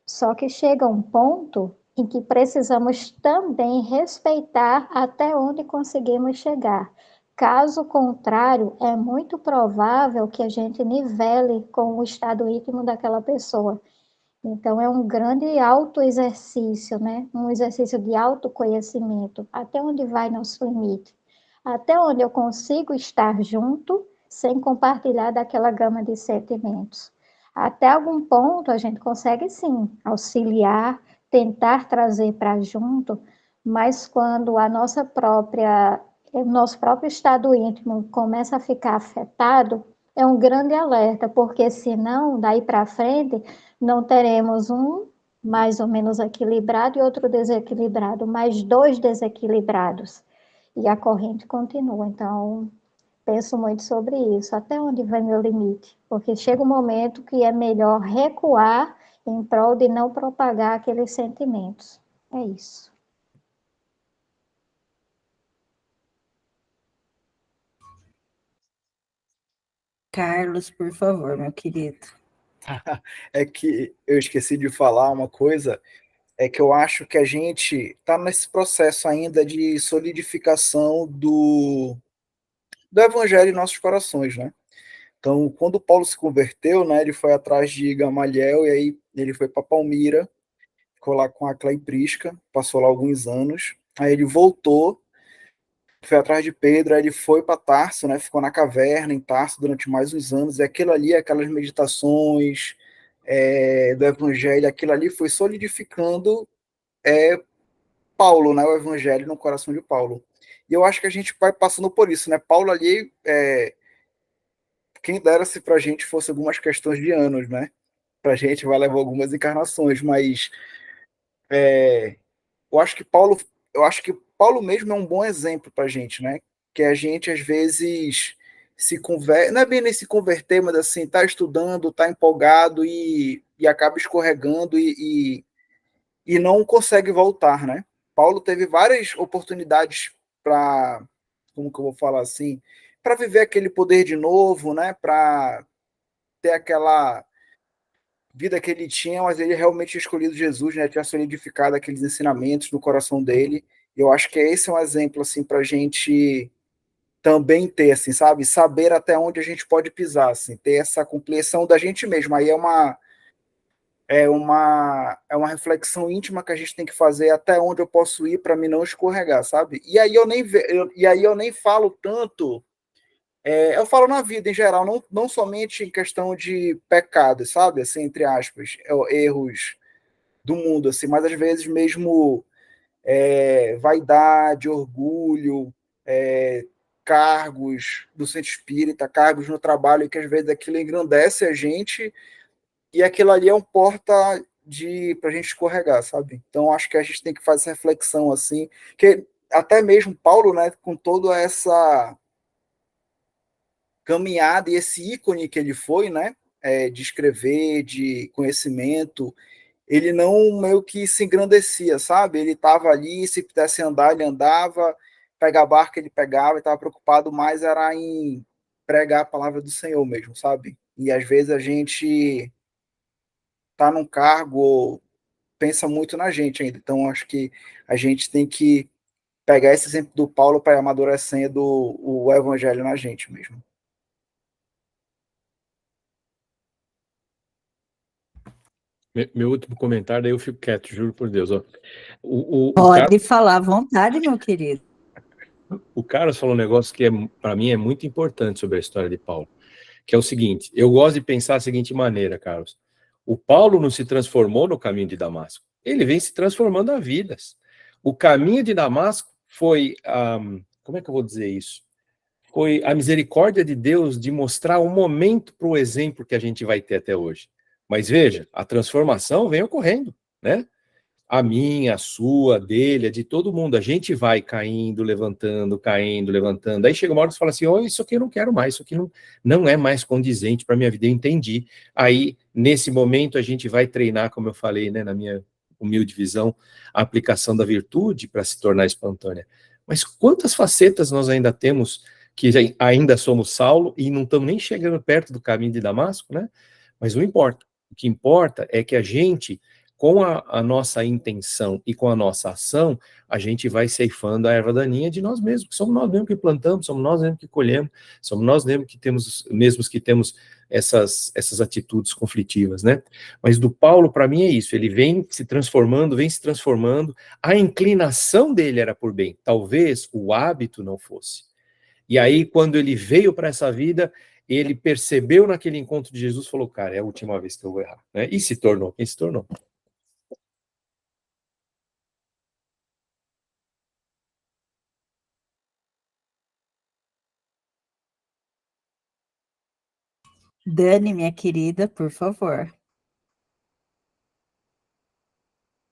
Só que chega um ponto em que precisamos também respeitar até onde conseguimos chegar. Caso contrário, é muito provável que a gente nivele com o estado íntimo daquela pessoa. Então, é um grande autoexercício, né? Um exercício de autoconhecimento. Até onde vai nosso limite? Até onde eu consigo estar junto sem compartilhar daquela gama de sentimentos? Até algum ponto a gente consegue sim auxiliar, tentar trazer para junto, mas quando o nosso próprio estado íntimo começa a ficar afetado, é um grande alerta, porque senão, daí para frente, não teremos um mais ou menos equilibrado e outro desequilibrado, mas dois desequilibrados. E a corrente continua. Então, penso muito sobre isso. Até onde vai meu limite? Porque chega um momento que é melhor recuar em prol de não propagar aqueles sentimentos. É isso. Carlos, por favor, meu querido. É que eu esqueci de falar uma coisa, é que eu acho que a gente está nesse processo ainda de solidificação do evangelho em nossos corações, né? Então, quando Paulo se converteu, né, ele foi atrás de Gamaliel e aí ele foi para Palmira, ficou lá com a Clã Prisca, passou lá alguns anos, aí ele voltou, foi atrás de Pedro, aí ele foi para Tarso, né, ficou na caverna em Tarso durante mais uns anos, e aquilo ali, aquelas meditações do evangelho, aquilo ali foi solidificando Paulo, né, o evangelho no coração de Paulo. E eu acho que a gente vai passando por isso, né? Paulo ali, quem dera se para a gente fosse algumas questões de anos, né? Para a gente vai levar algumas encarnações, mas eu acho que Paulo mesmo é um bom exemplo para a gente, né? Que a gente às vezes se converte, não é bem nem se converter, mas assim, tá estudando, tá empolgado e acaba escorregando e não consegue voltar, né? Paulo teve várias oportunidades para, como que eu vou falar assim, para viver aquele poder de novo, né? Para ter aquela vida que ele tinha, mas ele realmente tinha escolhido Jesus, né? Tinha solidificado aqueles ensinamentos no coração dele. Eu acho que esse é um exemplo assim para a gente também ter, assim, sabe, saber até onde a gente pode pisar, assim, ter essa compreensão da gente mesmo. Aí é uma reflexão íntima que a gente tem que fazer até onde eu posso ir para me não escorregar, sabe? E aí eu nem falo tanto. Eu falo na vida em geral, não somente em questão de pecado, sabe? Assim, entre aspas, erros do mundo, assim, mas às vezes mesmo vaidade, orgulho, cargos do centro espírita, cargos no trabalho, que às vezes aquilo engrandece a gente e aquilo ali é um porta para a gente escorregar, sabe? Então acho que a gente tem que fazer essa reflexão assim, que até mesmo Paulo, né, com toda essa caminhada e esse ícone que ele foi, né, de escrever, de conhecimento, ele não meio que se engrandecia, sabe? Ele estava ali, se pudesse andar, ele andava, pegar barco, ele pegava, e estava preocupado mais era em pregar a palavra do Senhor mesmo, sabe? E às vezes a gente tá num cargo, pensa muito na gente ainda, então acho que a gente tem que pegar esse exemplo do Paulo para ir amadurecendo o evangelho na gente mesmo. Meu último comentário, daí eu fico quieto, juro por Deus. Ó. Pode falar à vontade, meu querido. O Carlos falou um negócio que para mim é muito importante sobre a história de Paulo, que é o seguinte: eu gosto de pensar da seguinte maneira, Carlos. O Paulo não se transformou no caminho de Damasco, ele vem se transformando a vidas. O caminho de Damasco foi, como é que eu vou dizer isso? Foi a misericórdia de Deus de mostrar um momento para o exemplo que a gente vai ter até hoje. Mas veja, a transformação vem ocorrendo, né? A minha, a sua, a dele, a de todo mundo. A gente vai caindo, levantando, caindo, levantando. Aí chega uma hora que você fala assim: oh, isso aqui eu não quero mais, isso aqui não é mais condizente para a minha vida, eu entendi. Aí, nesse momento, a gente vai treinar, como eu falei, né, na minha humilde visão, a aplicação da virtude para se tornar espontânea. Mas quantas facetas nós ainda temos que ainda somos Saulo e não estamos nem chegando perto do caminho de Damasco, né? Mas não importa. O que importa é que a gente, com a nossa intenção e com a nossa ação, a gente vai ceifando a erva daninha de nós mesmos, que somos nós mesmos que plantamos, somos nós mesmos que colhemos, somos nós mesmos que temos essas atitudes conflitivas, né? Mas do Paulo, para mim, é isso, ele vem se transformando, a inclinação dele era por bem, talvez o hábito não fosse. E aí, quando ele veio para essa vida, ele percebeu naquele encontro de Jesus, falou, cara, é a última vez que eu vou errar, né? E se tornou, quem se tornou? Dani, minha querida, por favor.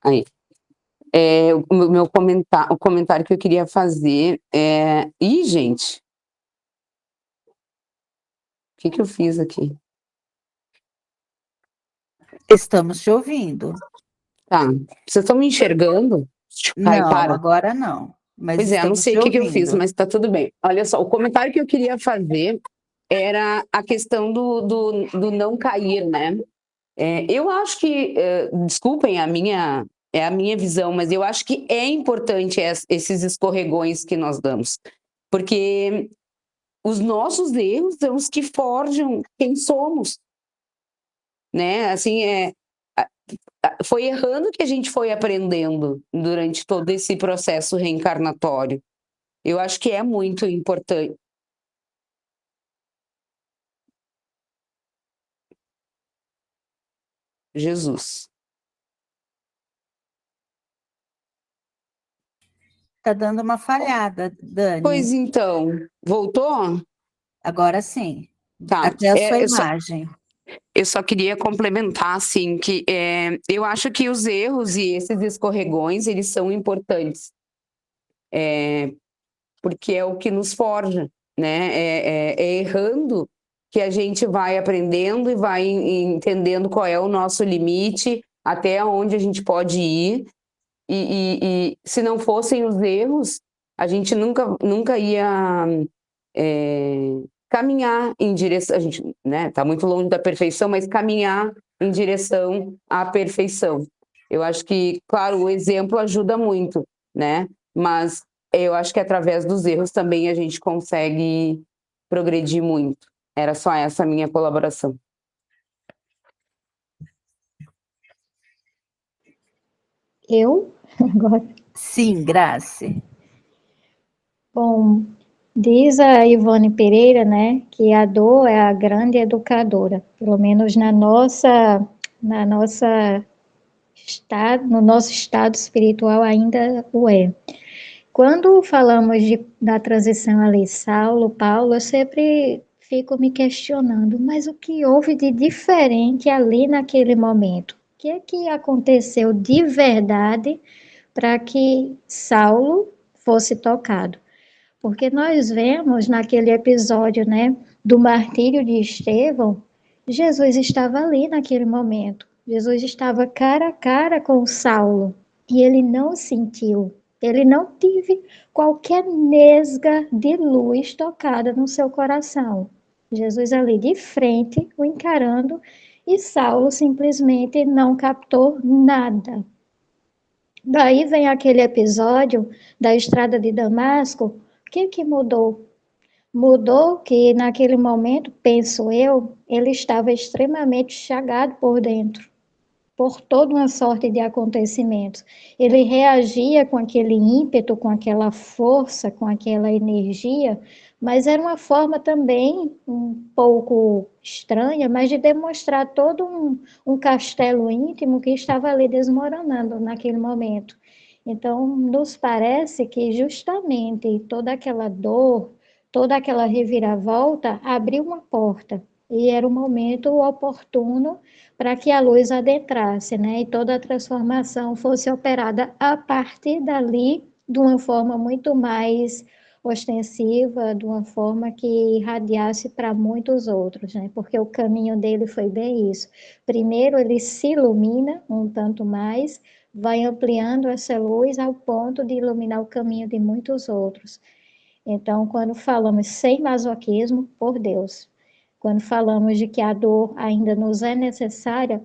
Aí. O comentário que eu queria fazer é... Ih, gente! O que eu fiz aqui? Estamos te ouvindo. Tá. Vocês estão me enxergando? Ai, Não, para. agora não. Mas Pois é, eu não estamos sei te o que eu fiz, ouvindo. mas tá tudo bem. Olha só, o comentário que eu queria fazer era a questão do não cair, né? Eu acho que, desculpem, é a minha visão, mas eu acho que é importante esses escorregões que nós damos, porque os nossos erros são os que forjam quem somos, né? Assim, foi errando que a gente foi aprendendo durante todo esse processo reencarnatório. Eu acho que é muito importante. Jesus. Está dando uma falhada, Dani. Pois então, voltou? Agora sim. Tá. Até a sua imagem. Eu só queria complementar, assim, que eu acho que os erros e esses escorregões, eles são importantes. Porque é o que nos forja, né? É errando que a gente vai aprendendo e vai entendendo qual é o nosso limite, até onde a gente pode ir. E se não fossem os erros, a gente nunca ia caminhar em direção, a gente, né, tá muito longe da perfeição, mas caminhar em direção à perfeição. Eu acho que, claro, o exemplo ajuda muito, né? Mas eu acho que através dos erros também a gente consegue progredir muito. Era só essa minha colaboração. Eu? Agora. Sim, Grace. Bom, diz a Ivone Pereira, né, que a dor é a grande educadora, pelo menos no nosso estado espiritual ainda o é. Quando falamos da transição ali, Saulo, Paulo, eu sempre fico me questionando, mas o que houve de diferente ali naquele momento? O que é que aconteceu de verdade para que Saulo fosse tocado? Porque nós vemos naquele episódio, né, do martírio de Estevão, Jesus estava ali naquele momento. Jesus estava cara a cara com Saulo e ele não sentiu, ele não teve qualquer nesga de luz tocada no seu coração. Jesus ali de frente, o encarando, e Saulo simplesmente não captou nada. Daí vem aquele episódio da estrada de Damasco. O que mudou? Mudou que naquele momento, penso eu, ele estava extremamente chagado por dentro, por toda uma sorte de acontecimentos. Ele reagia com aquele ímpeto, com aquela força, com aquela energia, mas era uma forma também um pouco estranha, mas de demonstrar todo um castelo íntimo que estava ali desmoronando naquele momento. Então, nos parece que justamente toda aquela dor, toda aquela reviravolta abriu uma porta, e era o momento oportuno para que a luz adentrasse, né? E toda a transformação fosse operada a partir dali, de uma forma muito mais ostensiva, de uma forma que irradiasse para muitos outros, né? Porque o caminho dele foi bem isso. Primeiro ele se ilumina um tanto mais, vai ampliando essa luz ao ponto de iluminar o caminho de muitos outros. Então, quando falamos sem masoquismo, por Deus, quando falamos de que a dor ainda nos é necessária,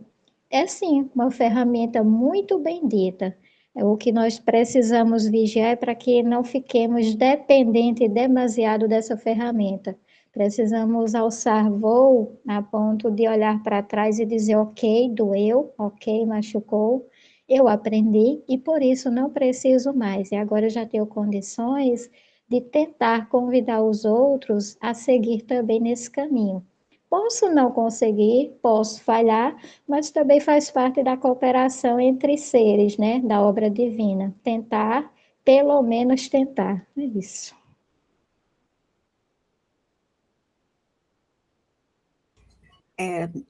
é sim uma ferramenta muito bendita. O que nós precisamos vigiar é para que não fiquemos dependentes demasiado dessa ferramenta. Precisamos alçar voo a ponto de olhar para trás e dizer: ok, doeu, ok, machucou, eu aprendi e por isso não preciso mais. E agora eu já tenho condições de tentar convidar os outros a seguir também nesse caminho. Posso não conseguir, posso falhar, mas também faz parte da cooperação entre seres, né, da obra divina. Tentar, pelo menos tentar. É isso.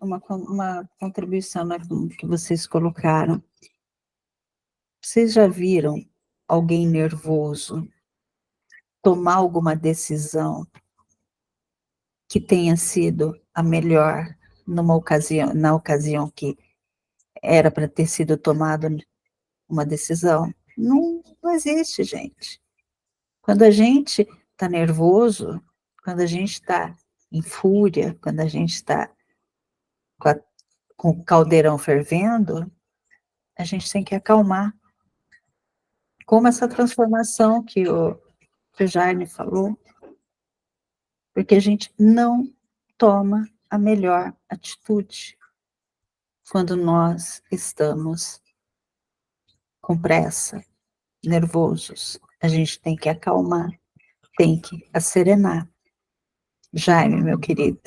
Uma contribuição que vocês colocaram. Vocês já viram alguém nervoso tomar alguma decisão que tenha sido a melhor na ocasião que era para ter sido tomada uma decisão? Não existe, gente. Quando a gente está nervoso, quando a gente está em fúria, quando a gente está com o caldeirão fervendo, a gente tem que acalmar. Como essa transformação que o Jaime falou, porque a gente não toma a melhor atitude quando nós estamos com pressa, nervosos. A gente tem que acalmar, tem que acerenar. Jaime, meu querido.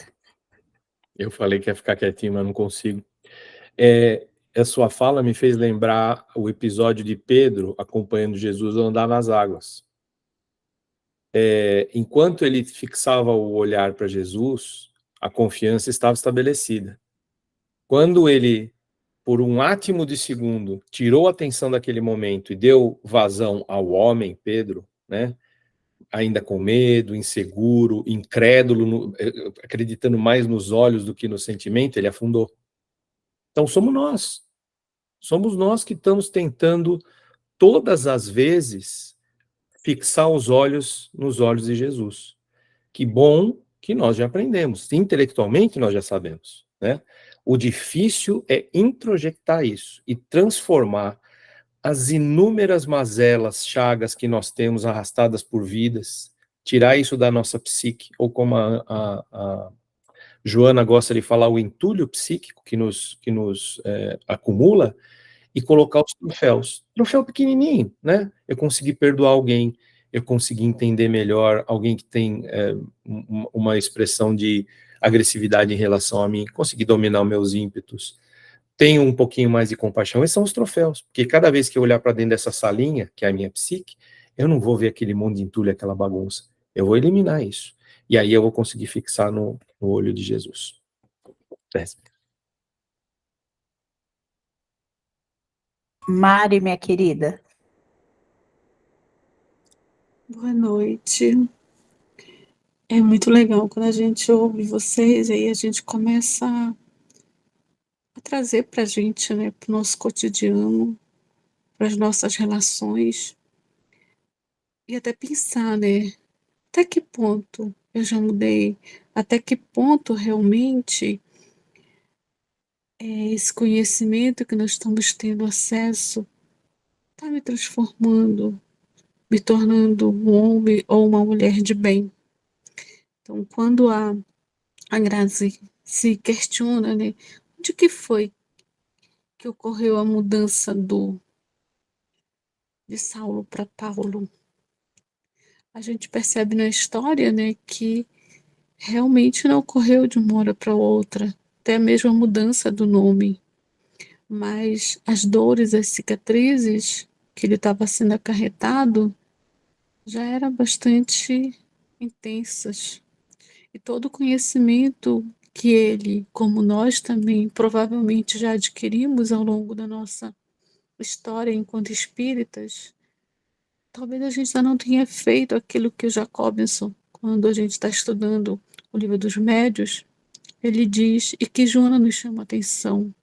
Eu falei que ia ficar quietinho, mas não consigo. A sua fala me fez lembrar o episódio de Pedro acompanhando Jesus andar nas águas. Enquanto ele fixava o olhar para Jesus, a confiança estava estabelecida. Quando ele, por um átimo de segundo, tirou a atenção daquele momento e deu vazão ao homem, Pedro, né? Ainda com medo, inseguro, incrédulo, acreditando mais nos olhos do que no sentimento, ele afundou. Então somos nós que estamos tentando todas as vezes fixar os olhos nos olhos de Jesus, Que bom que nós já aprendemos. Intelectualmente nós já sabemos, né? O difícil é introjectar isso e transformar as inúmeras mazelas, chagas que nós temos arrastadas por vidas, tirar isso da nossa psique, ou como a Joana gosta de falar, o entulho psíquico que nos acumula, e colocar os troféus. Troféu pequenininho, né? Eu consegui perdoar alguém, eu consegui entender melhor alguém que tem uma expressão de agressividade em relação a mim, consegui dominar os meus ímpetos, tenho um pouquinho mais de compaixão. Esses são os troféus, porque cada vez que eu olhar para dentro dessa salinha, que é a minha psique, eu não vou ver aquele monte de entulho, aquela bagunça. Eu vou eliminar isso. E aí eu vou conseguir fixar no olho de Jesus. Mari, minha querida. Boa noite. É muito legal quando a gente ouve vocês, aí a gente começa a trazer para a gente, né, para o nosso cotidiano, para as nossas relações, e até pensar, né, até que ponto eu já mudei, até que ponto realmente esse conhecimento que nós estamos tendo acesso está me transformando, me tornando um homem ou uma mulher de bem. Então, quando a Grazi se questiona, né, de que foi que ocorreu a mudança de Saulo para Paulo, a gente percebe na história, né, que realmente não ocorreu de uma hora para outra, até mesmo a mudança do nome, mas as dores, as cicatrizes que ele estava sendo acarretado já eram bastante intensas. E todo o conhecimento que ele, como nós também, provavelmente já adquirimos ao longo da nossa história enquanto espíritas, talvez a gente ainda não tenha feito aquilo que o Jacobson, quando a gente está estudando o livro dos médios, ele diz, e que Joana nos chama a atenção.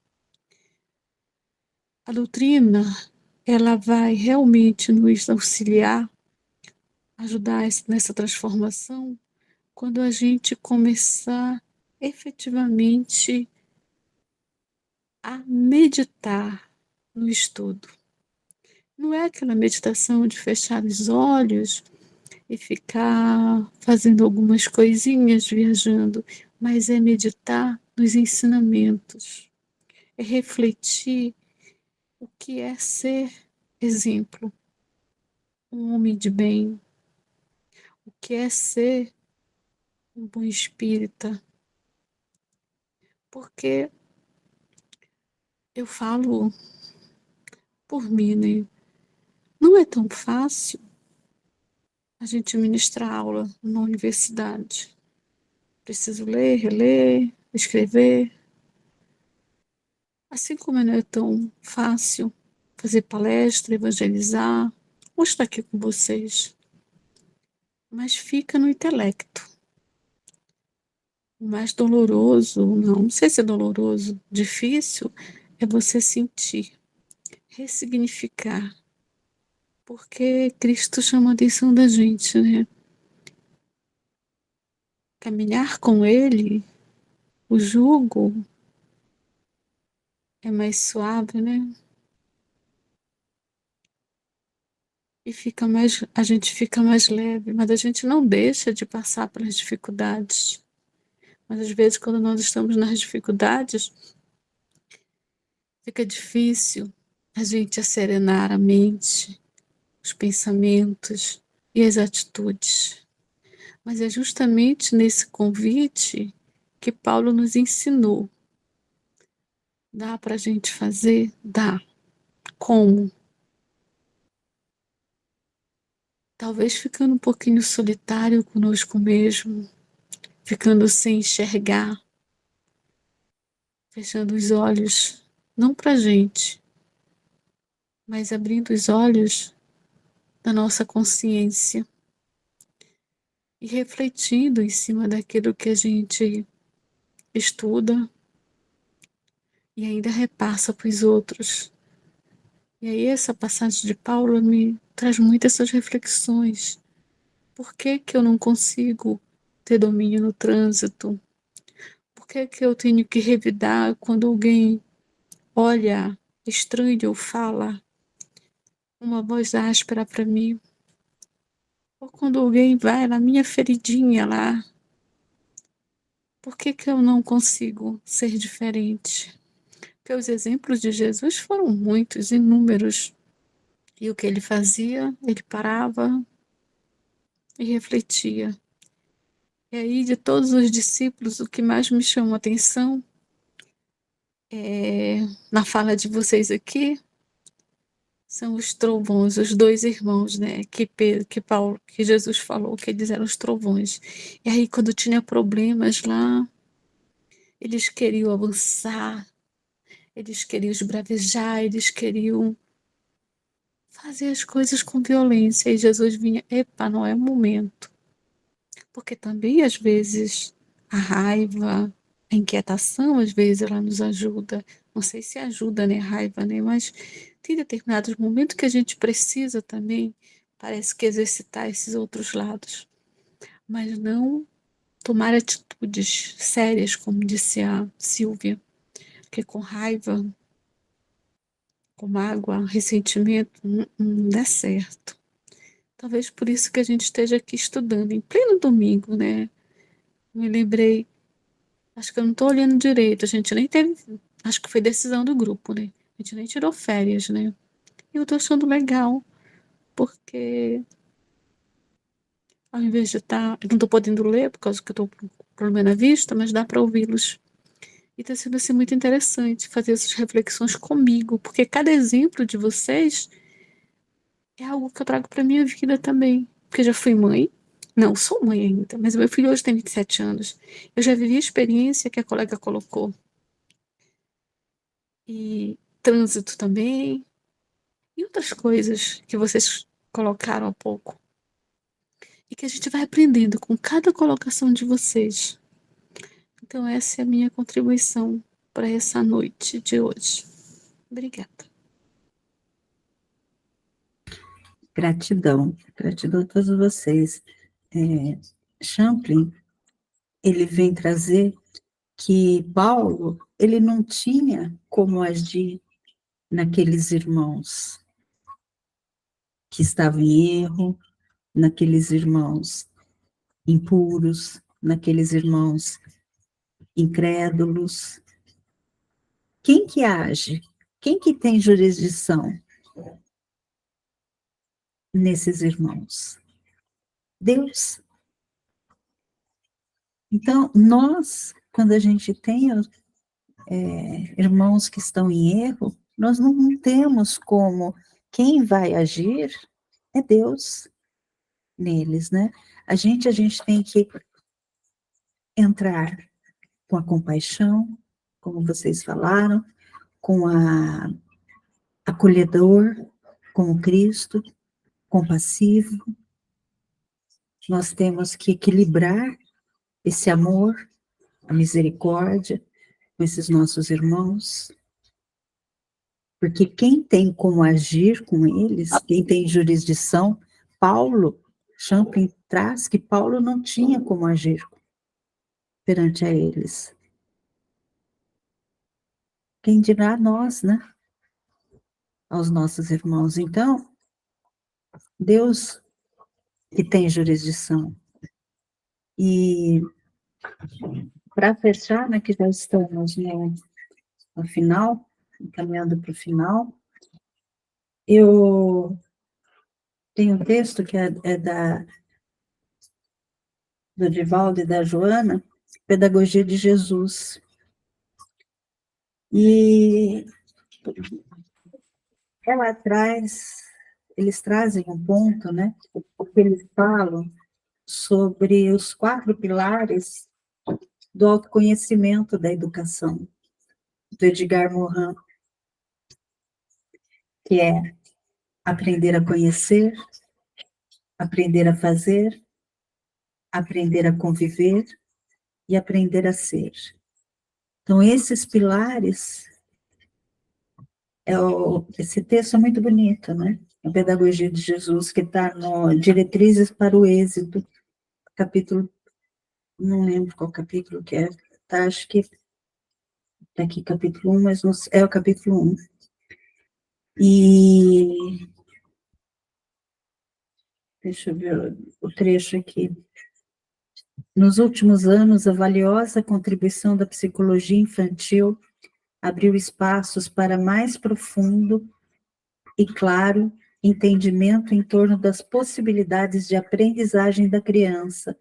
A doutrina, ela vai realmente nos auxiliar, ajudar nessa transformação, quando a gente começar efetivamente a meditar no estudo. Não é aquela meditação de fechar os olhos e ficar fazendo algumas coisinhas, viajando, mas é meditar nos ensinamentos, é refletir o que é ser exemplo, um homem de bem, o que é ser um bom espírita. Porque eu falo por mim, né? Não é tão fácil a gente ministrar aula numa universidade. Preciso ler, reler, escrever. Assim como não é tão fácil fazer palestra, evangelizar, ou estar aqui com vocês. Mas fica no intelecto. O mais doloroso, não sei se é doloroso, difícil, é você sentir, ressignificar. Porque Cristo chama a atenção da gente, né? Caminhar com Ele, o jugo é mais suave, né? E a gente fica mais leve, mas a gente não deixa de passar pelas dificuldades. Mas às vezes, quando nós estamos nas dificuldades, fica difícil a gente acerenar a mente, os pensamentos e as atitudes. Mas é justamente nesse convite que Paulo nos ensinou. Dá para a gente fazer? Dá. Como? Talvez ficando um pouquinho solitário conosco mesmo, ficando sem enxergar, fechando os olhos, não para a gente, mas abrindo os olhos da nossa consciência e refletindo em cima daquilo que a gente estuda e ainda repassa para os outros. E aí essa passagem de Paulo me traz muito essas reflexões. Por que que eu não consigo ter domínio no trânsito? Por que que eu tenho que revidar quando alguém olha estranho ou fala uma voz áspera para mim? Ou quando alguém vai na minha feridinha lá, por que que eu não consigo ser diferente? Porque os exemplos de Jesus foram muitos, inúmeros. E o que ele fazia? Ele parava e refletia. E aí, de todos os discípulos, o que mais me chamou a atenção na fala de vocês aqui são os trovões, os dois irmãos, né? Que Jesus falou que eles eram os trovões. E aí, quando tinha problemas lá, eles queriam avançar, eles queriam esbravejar, eles queriam fazer as coisas com violência. E Jesus vinha, epa, não é o momento. Porque também, às vezes, a raiva, a inquietação, às vezes, ela nos ajuda. Não sei se ajuda, né, a raiva, né? Mas tem determinados momentos que a gente precisa também, parece que exercitar esses outros lados. Mas não tomar atitudes sérias, como disse a Silvia, porque com raiva, com mágoa, ressentimento, não dá certo. Talvez por isso que a gente esteja aqui estudando, em pleno domingo, né? Me lembrei, acho que eu não estou olhando direito, a gente nem teve, acho que foi decisão do grupo, né? A gente nem tirou férias, né? E eu estou achando legal, porque ao invés de estar, eu não estou podendo ler, por causa que eu estou com problema na vista, mas dá para ouvi-los. E está sendo assim muito interessante fazer essas reflexões comigo, porque cada exemplo de vocês é algo que eu trago para minha vida também. Porque eu já fui mãe, não sou mãe ainda, mas meu filho hoje tem 27 anos. Eu já vivi a experiência que a colega colocou. E trânsito também, e outras coisas que vocês colocaram há pouco. E que a gente vai aprendendo com cada colocação de vocês. Então, essa é a minha contribuição para essa noite de hoje. Obrigada. Gratidão, gratidão a todos vocês. Champlin, ele vem trazer que Paulo, ele não tinha como agir naqueles irmãos que estavam em erro, naqueles irmãos impuros, naqueles irmãos incrédulos. Quem que age? Quem que tem jurisdição nesses irmãos? Deus. Então, nós, quando a gente tem irmãos que estão em erro, nós não temos como, quem vai agir é Deus neles, né? A gente tem que entrar com a compaixão, como vocês falaram, com a acolhedor, como Cristo, compassivo. Nós temos que equilibrar esse amor, a misericórdia com esses nossos irmãos, porque quem tem como agir com eles, quem tem jurisdição, Paulo, Champlin traz que Paulo não tinha como agir perante a eles. Quem dirá nós, né? Aos nossos irmãos. Então, Deus que tem jurisdição. E para fechar, né, que já estamos no final, caminhando para o final, eu tenho um texto que é do Divaldo e da Joana, Pedagogia de Jesus. E ela eles trazem um ponto, né, porque eles falam sobre os 4 pilares do autoconhecimento da educação, do Edgar Morin, que é aprender a conhecer, aprender a fazer, aprender a conviver e aprender a ser. Então, esses pilares, esse texto é muito bonito, né? A Pedagogia de Jesus, que está no Diretrizes para o Êxito, capítulo não lembro qual capítulo que é, tá? Acho que tá aqui capítulo 1, mas não, é o capítulo 1. E deixa eu ver o trecho aqui. Nos últimos anos, a valiosa contribuição da psicologia infantil abriu espaços para mais profundo e claro entendimento em torno das possibilidades de aprendizagem da criança,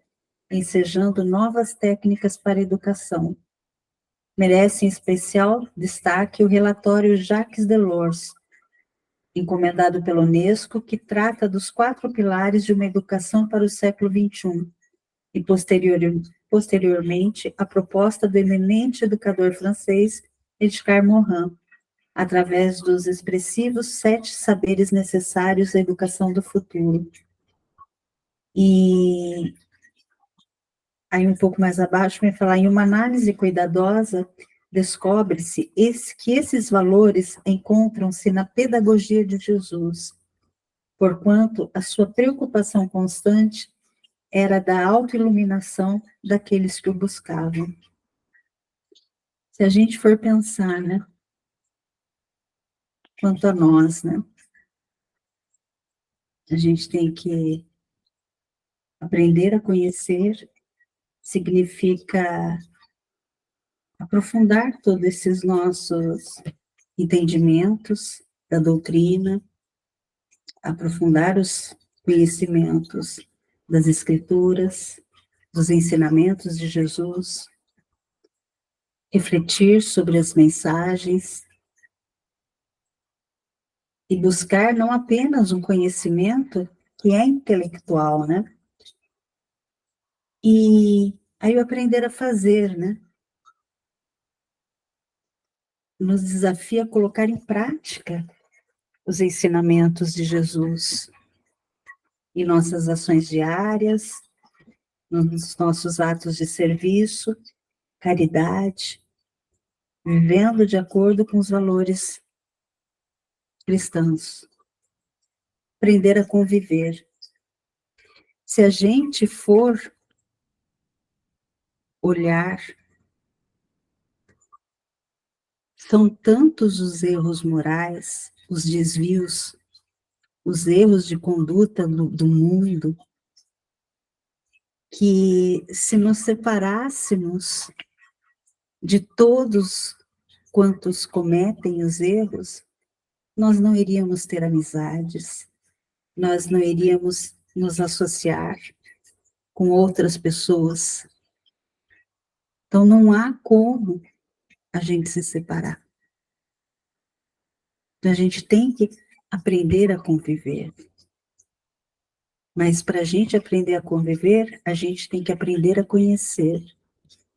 ensejando novas técnicas para a educação. Merece em especial destaque o relatório Jacques Delors, encomendado pela Unesco, que trata dos 4 pilares de uma educação para o século XXI, e posteriormente a proposta do eminente educador francês Edgar Morin, através dos expressivos 7 saberes necessários à educação do futuro. E aí um pouco mais abaixo vai falar, em uma análise cuidadosa, descobre-se que esses valores encontram-se na pedagogia de Jesus, porquanto a sua preocupação constante era da autoiluminação daqueles que o buscavam. Se a gente for pensar, né, quanto a nós, né, a gente tem que aprender a conhecer, significa aprofundar todos esses nossos entendimentos da doutrina, aprofundar os conhecimentos das Escrituras, dos ensinamentos de Jesus, refletir sobre as mensagens e buscar não apenas um conhecimento que é intelectual, né? E aí o aprender a fazer, né? Nos desafia a colocar em prática os ensinamentos de Jesus em nossas ações diárias, nos nossos atos de serviço, caridade, vivendo de acordo com os valores cristãos. Aprender a conviver. Se a gente for olhar, são tantos os erros morais, os desvios, os erros de conduta do mundo, que se nos separássemos de todos quantos cometem os erros, nós não iríamos ter amizades, nós não iríamos nos associar com outras pessoas. Então, não há como a gente se separar. Então, a gente tem que aprender a conviver. Mas para a gente aprender a conviver, a gente tem que aprender a conhecer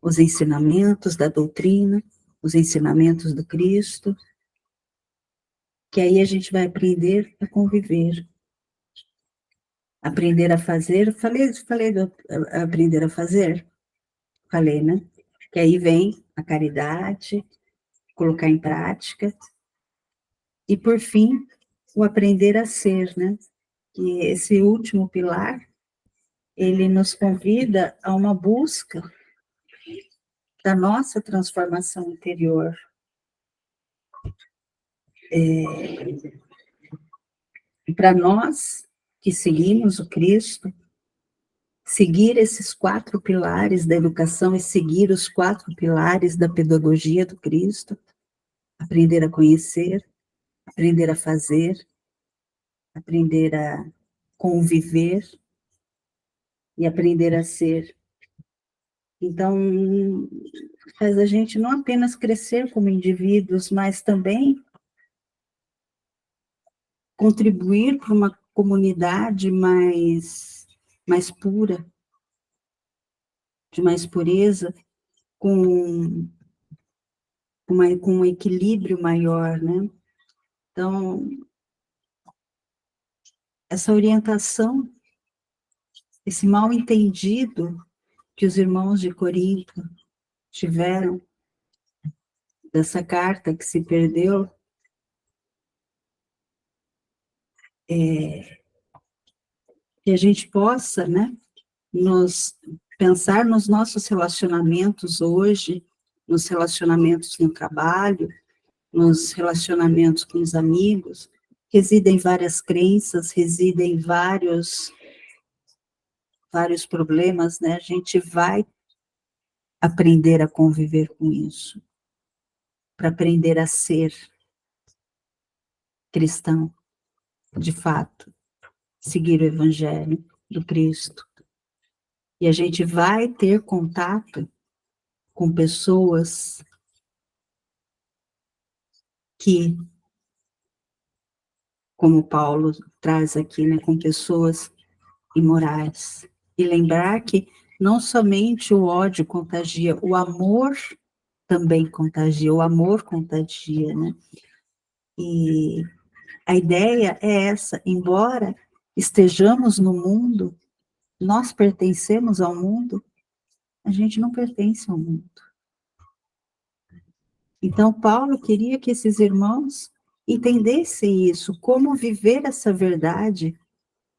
os ensinamentos da doutrina, os ensinamentos do Cristo, que aí a gente vai aprender a conviver. Aprender a fazer, falei do aprender a fazer? Falei, né? Que aí vem a caridade, colocar em prática, e por fim, o aprender a ser, né? Que esse último pilar, ele nos convida a uma busca da nossa transformação interior. Para nós que seguimos o Cristo, seguir esses 4 pilares da educação e seguir os 4 pilares da pedagogia do Cristo, aprender a conhecer, aprender a fazer, aprender a conviver e aprender a ser. Então, faz a gente não apenas crescer como indivíduos, mas também contribuir para uma comunidade mais pura, de mais pureza, com um equilíbrio maior, né? Então, essa orientação, esse mal entendido que os irmãos de Corinto tiveram, dessa carta que se perdeu, que a gente possa, né, nos pensar nos nossos relacionamentos hoje, nos relacionamentos no trabalho, nos relacionamentos com os amigos, residem várias crenças, residem vários problemas, né? A gente vai aprender a conviver com isso, para aprender a ser cristão, de fato, seguir o Evangelho do Cristo. E a gente vai ter contato com pessoas que, como Paulo traz aqui, né, com pessoas imorais. E lembrar que não somente o ódio contagia, o amor também contagia, o amor contagia, né? E a ideia é essa, embora estejamos no mundo, nós pertencemos ao mundo, a gente não pertence ao mundo. Então, Paulo queria que esses irmãos entendessem isso, como viver essa verdade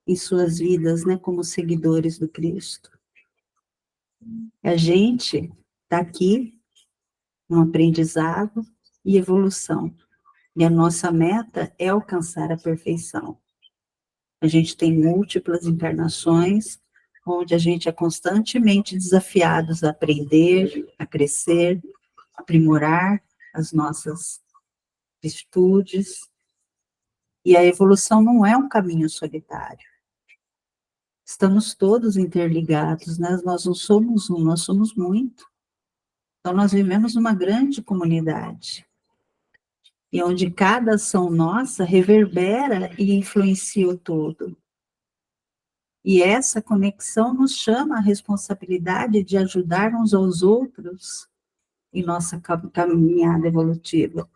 em suas vidas, né, como seguidores do Cristo. A gente está aqui no aprendizado e evolução, e a nossa meta é alcançar a perfeição. A gente tem múltiplas encarnações, onde a gente é constantemente desafiados a aprender, a crescer, aprimorar as nossas virtudes, e a evolução não é um caminho solitário. Estamos todos interligados, né? Nós não somos um, nós somos muito. Então, nós vivemos numa grande comunidade, e onde cada ação nossa reverbera e influencia o todo. E essa conexão nos chama a responsabilidade de ajudar uns aos outros em nossa caminhada evolutiva.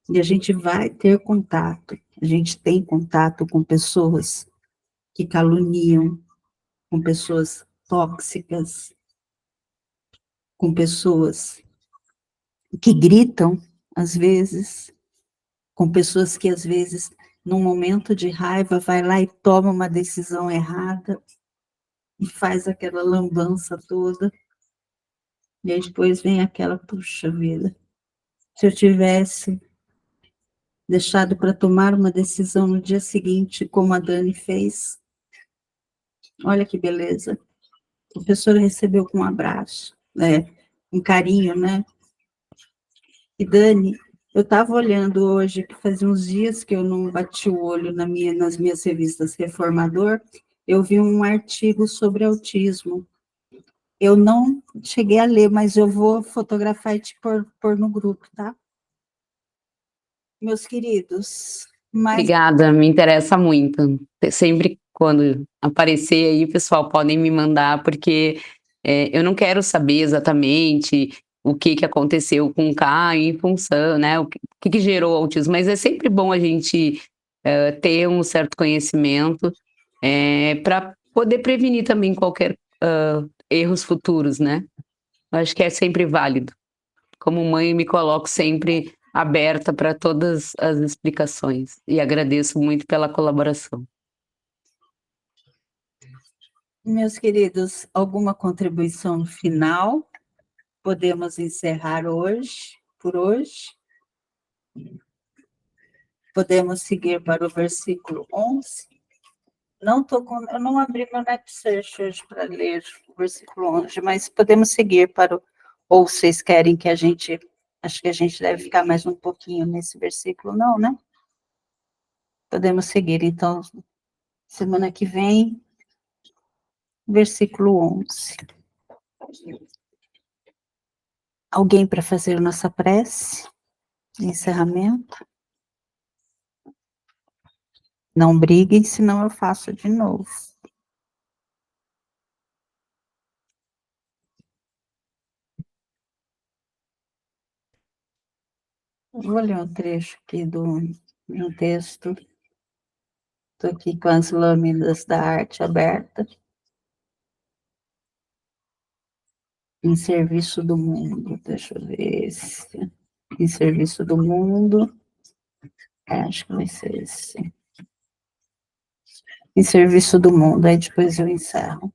E a gente vai ter contato, a gente tem contato com pessoas que caluniam, com pessoas tóxicas, com pessoas que gritam, às vezes, com pessoas que, às vezes, num momento de raiva, vai lá e toma uma decisão errada e faz aquela lambança toda. E aí depois vem aquela, puxa vida, se eu tivesse deixado para tomar uma decisão no dia seguinte, como a Dani fez, olha que beleza. A professora recebeu com um abraço, né, um carinho, né? E Dani, eu estava olhando hoje, que fazia uns dias que eu não bati o olho nas minhas revistas Reformador, eu vi um artigo sobre autismo. Eu não cheguei a ler, mas eu vou fotografar e te pôr no grupo, tá? Meus queridos, Obrigada, me interessa muito. Sempre quando aparecer aí, pessoal, podem me mandar, porque eu não quero saber exatamente o que aconteceu com o Caio em função, né? O que gerou o autismo, mas é sempre bom a gente ter um certo conhecimento para poder prevenir também qualquer erros futuros, né? Eu acho que é sempre válido. Como mãe, me coloco sempre aberta para todas as explicações e agradeço muito pela colaboração. meus queridos, alguma contribuição final? Podemos encerrar hoje, por hoje? Podemos seguir para o versículo 11? Eu não abri meu NetSearch hoje para ler o versículo 11, mas podemos seguir para o... Ou vocês querem que a gente... Acho que a gente deve ficar mais um pouquinho nesse versículo, não, né? Podemos seguir, então, semana que vem, versículo 11. Alguém para fazer nossa prece de encerramento? Não briguem, senão eu faço de novo. Vou ler um trecho aqui de um texto. Estou aqui com as lâminas da arte aberta. Em serviço do mundo. Deixa eu ver esse. Em serviço do mundo. Acho que vai ser esse. Em serviço do mundo. Aí depois eu encerro.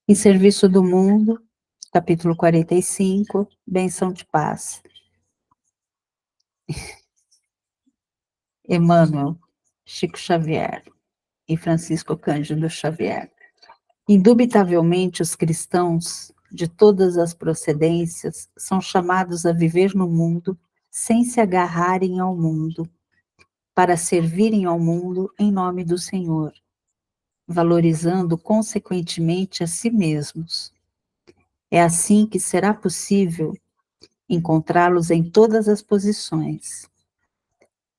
Em serviço do mundo, capítulo 45, benção de paz. Emmanuel, Chico Xavier e Francisco Cândido Xavier. Indubitavelmente, os cristãos de todas as procedências são chamados a viver no mundo sem se agarrarem ao mundo, para servirem ao mundo em nome do Senhor, valorizando consequentemente a si mesmos. É assim que será possível encontrá-los em todas as posições.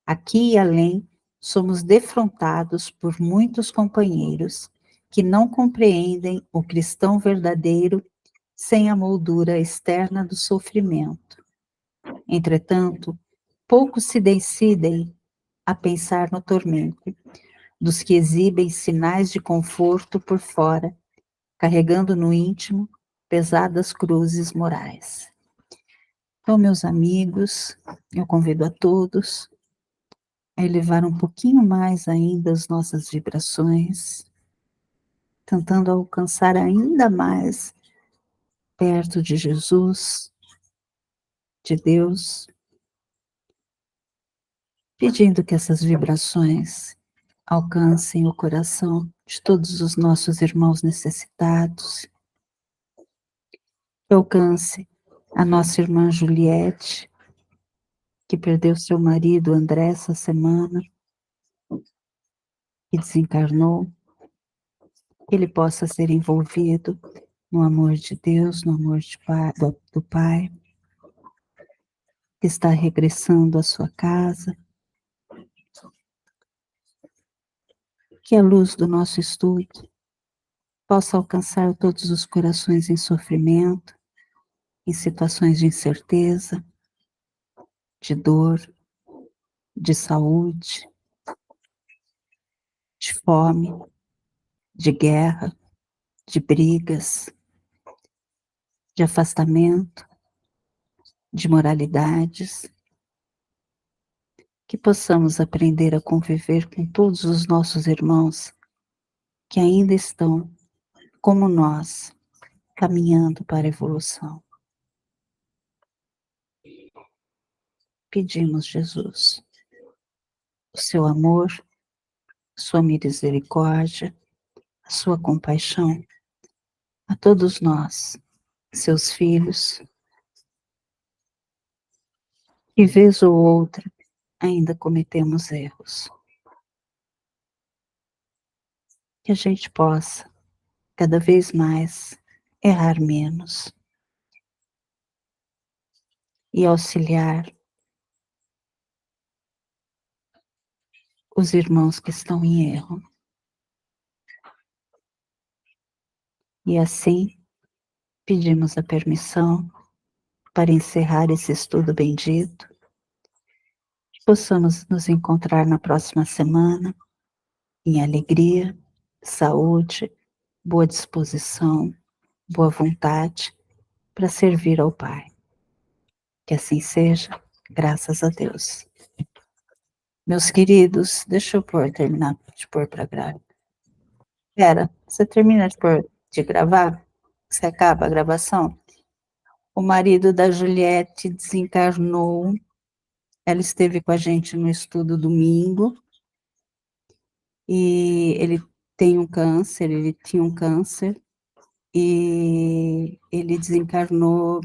Aqui e além, somos defrontados por muitos companheiros que não compreendem o cristão verdadeiro sem a moldura externa do sofrimento. Entretanto, poucos se decidem a pensar no tormento dos que exibem sinais de conforto por fora, carregando no íntimo pesadas cruzes morais. Então, meus amigos, eu convido a todos a elevar um pouquinho mais ainda as nossas vibrações, tentando alcançar ainda mais perto de Jesus, de Deus, pedindo que essas vibrações alcancem o coração de todos os nossos irmãos necessitados, que alcance a nossa irmã Juliette, que perdeu seu marido André essa semana, que desencarnou, que ele possa ser envolvido no amor de Deus, no amor do Pai, que está regressando à sua casa, que a luz do nosso estudo possa alcançar todos os corações em sofrimento, em situações de incerteza, de dor, de saúde, de fome, de guerra, de brigas, de afastamento, de moralidades, que possamos aprender a conviver com todos os nossos irmãos que ainda estão, como nós, caminhando para a evolução. Pedimos, Jesus, o seu amor, sua misericórdia, a sua compaixão a todos nós, seus filhos, e vez ou outra ainda cometemos erros. Que a gente possa, cada vez mais, errar menos e auxiliar os irmãos que estão em erro. E assim, pedimos a permissão para encerrar esse estudo bendito, que possamos nos encontrar na próxima semana, em alegria, saúde, boa disposição, boa vontade, para servir ao Pai. Que assim seja, graças a Deus. Meus queridos, deixa eu terminar de pôr para gravar. Pera, você termina de gravar? Você acaba a gravação? O marido da Juliette desencarnou. Ela esteve com a gente no estudo domingo. E ele tinha um câncer, e ele desencarnou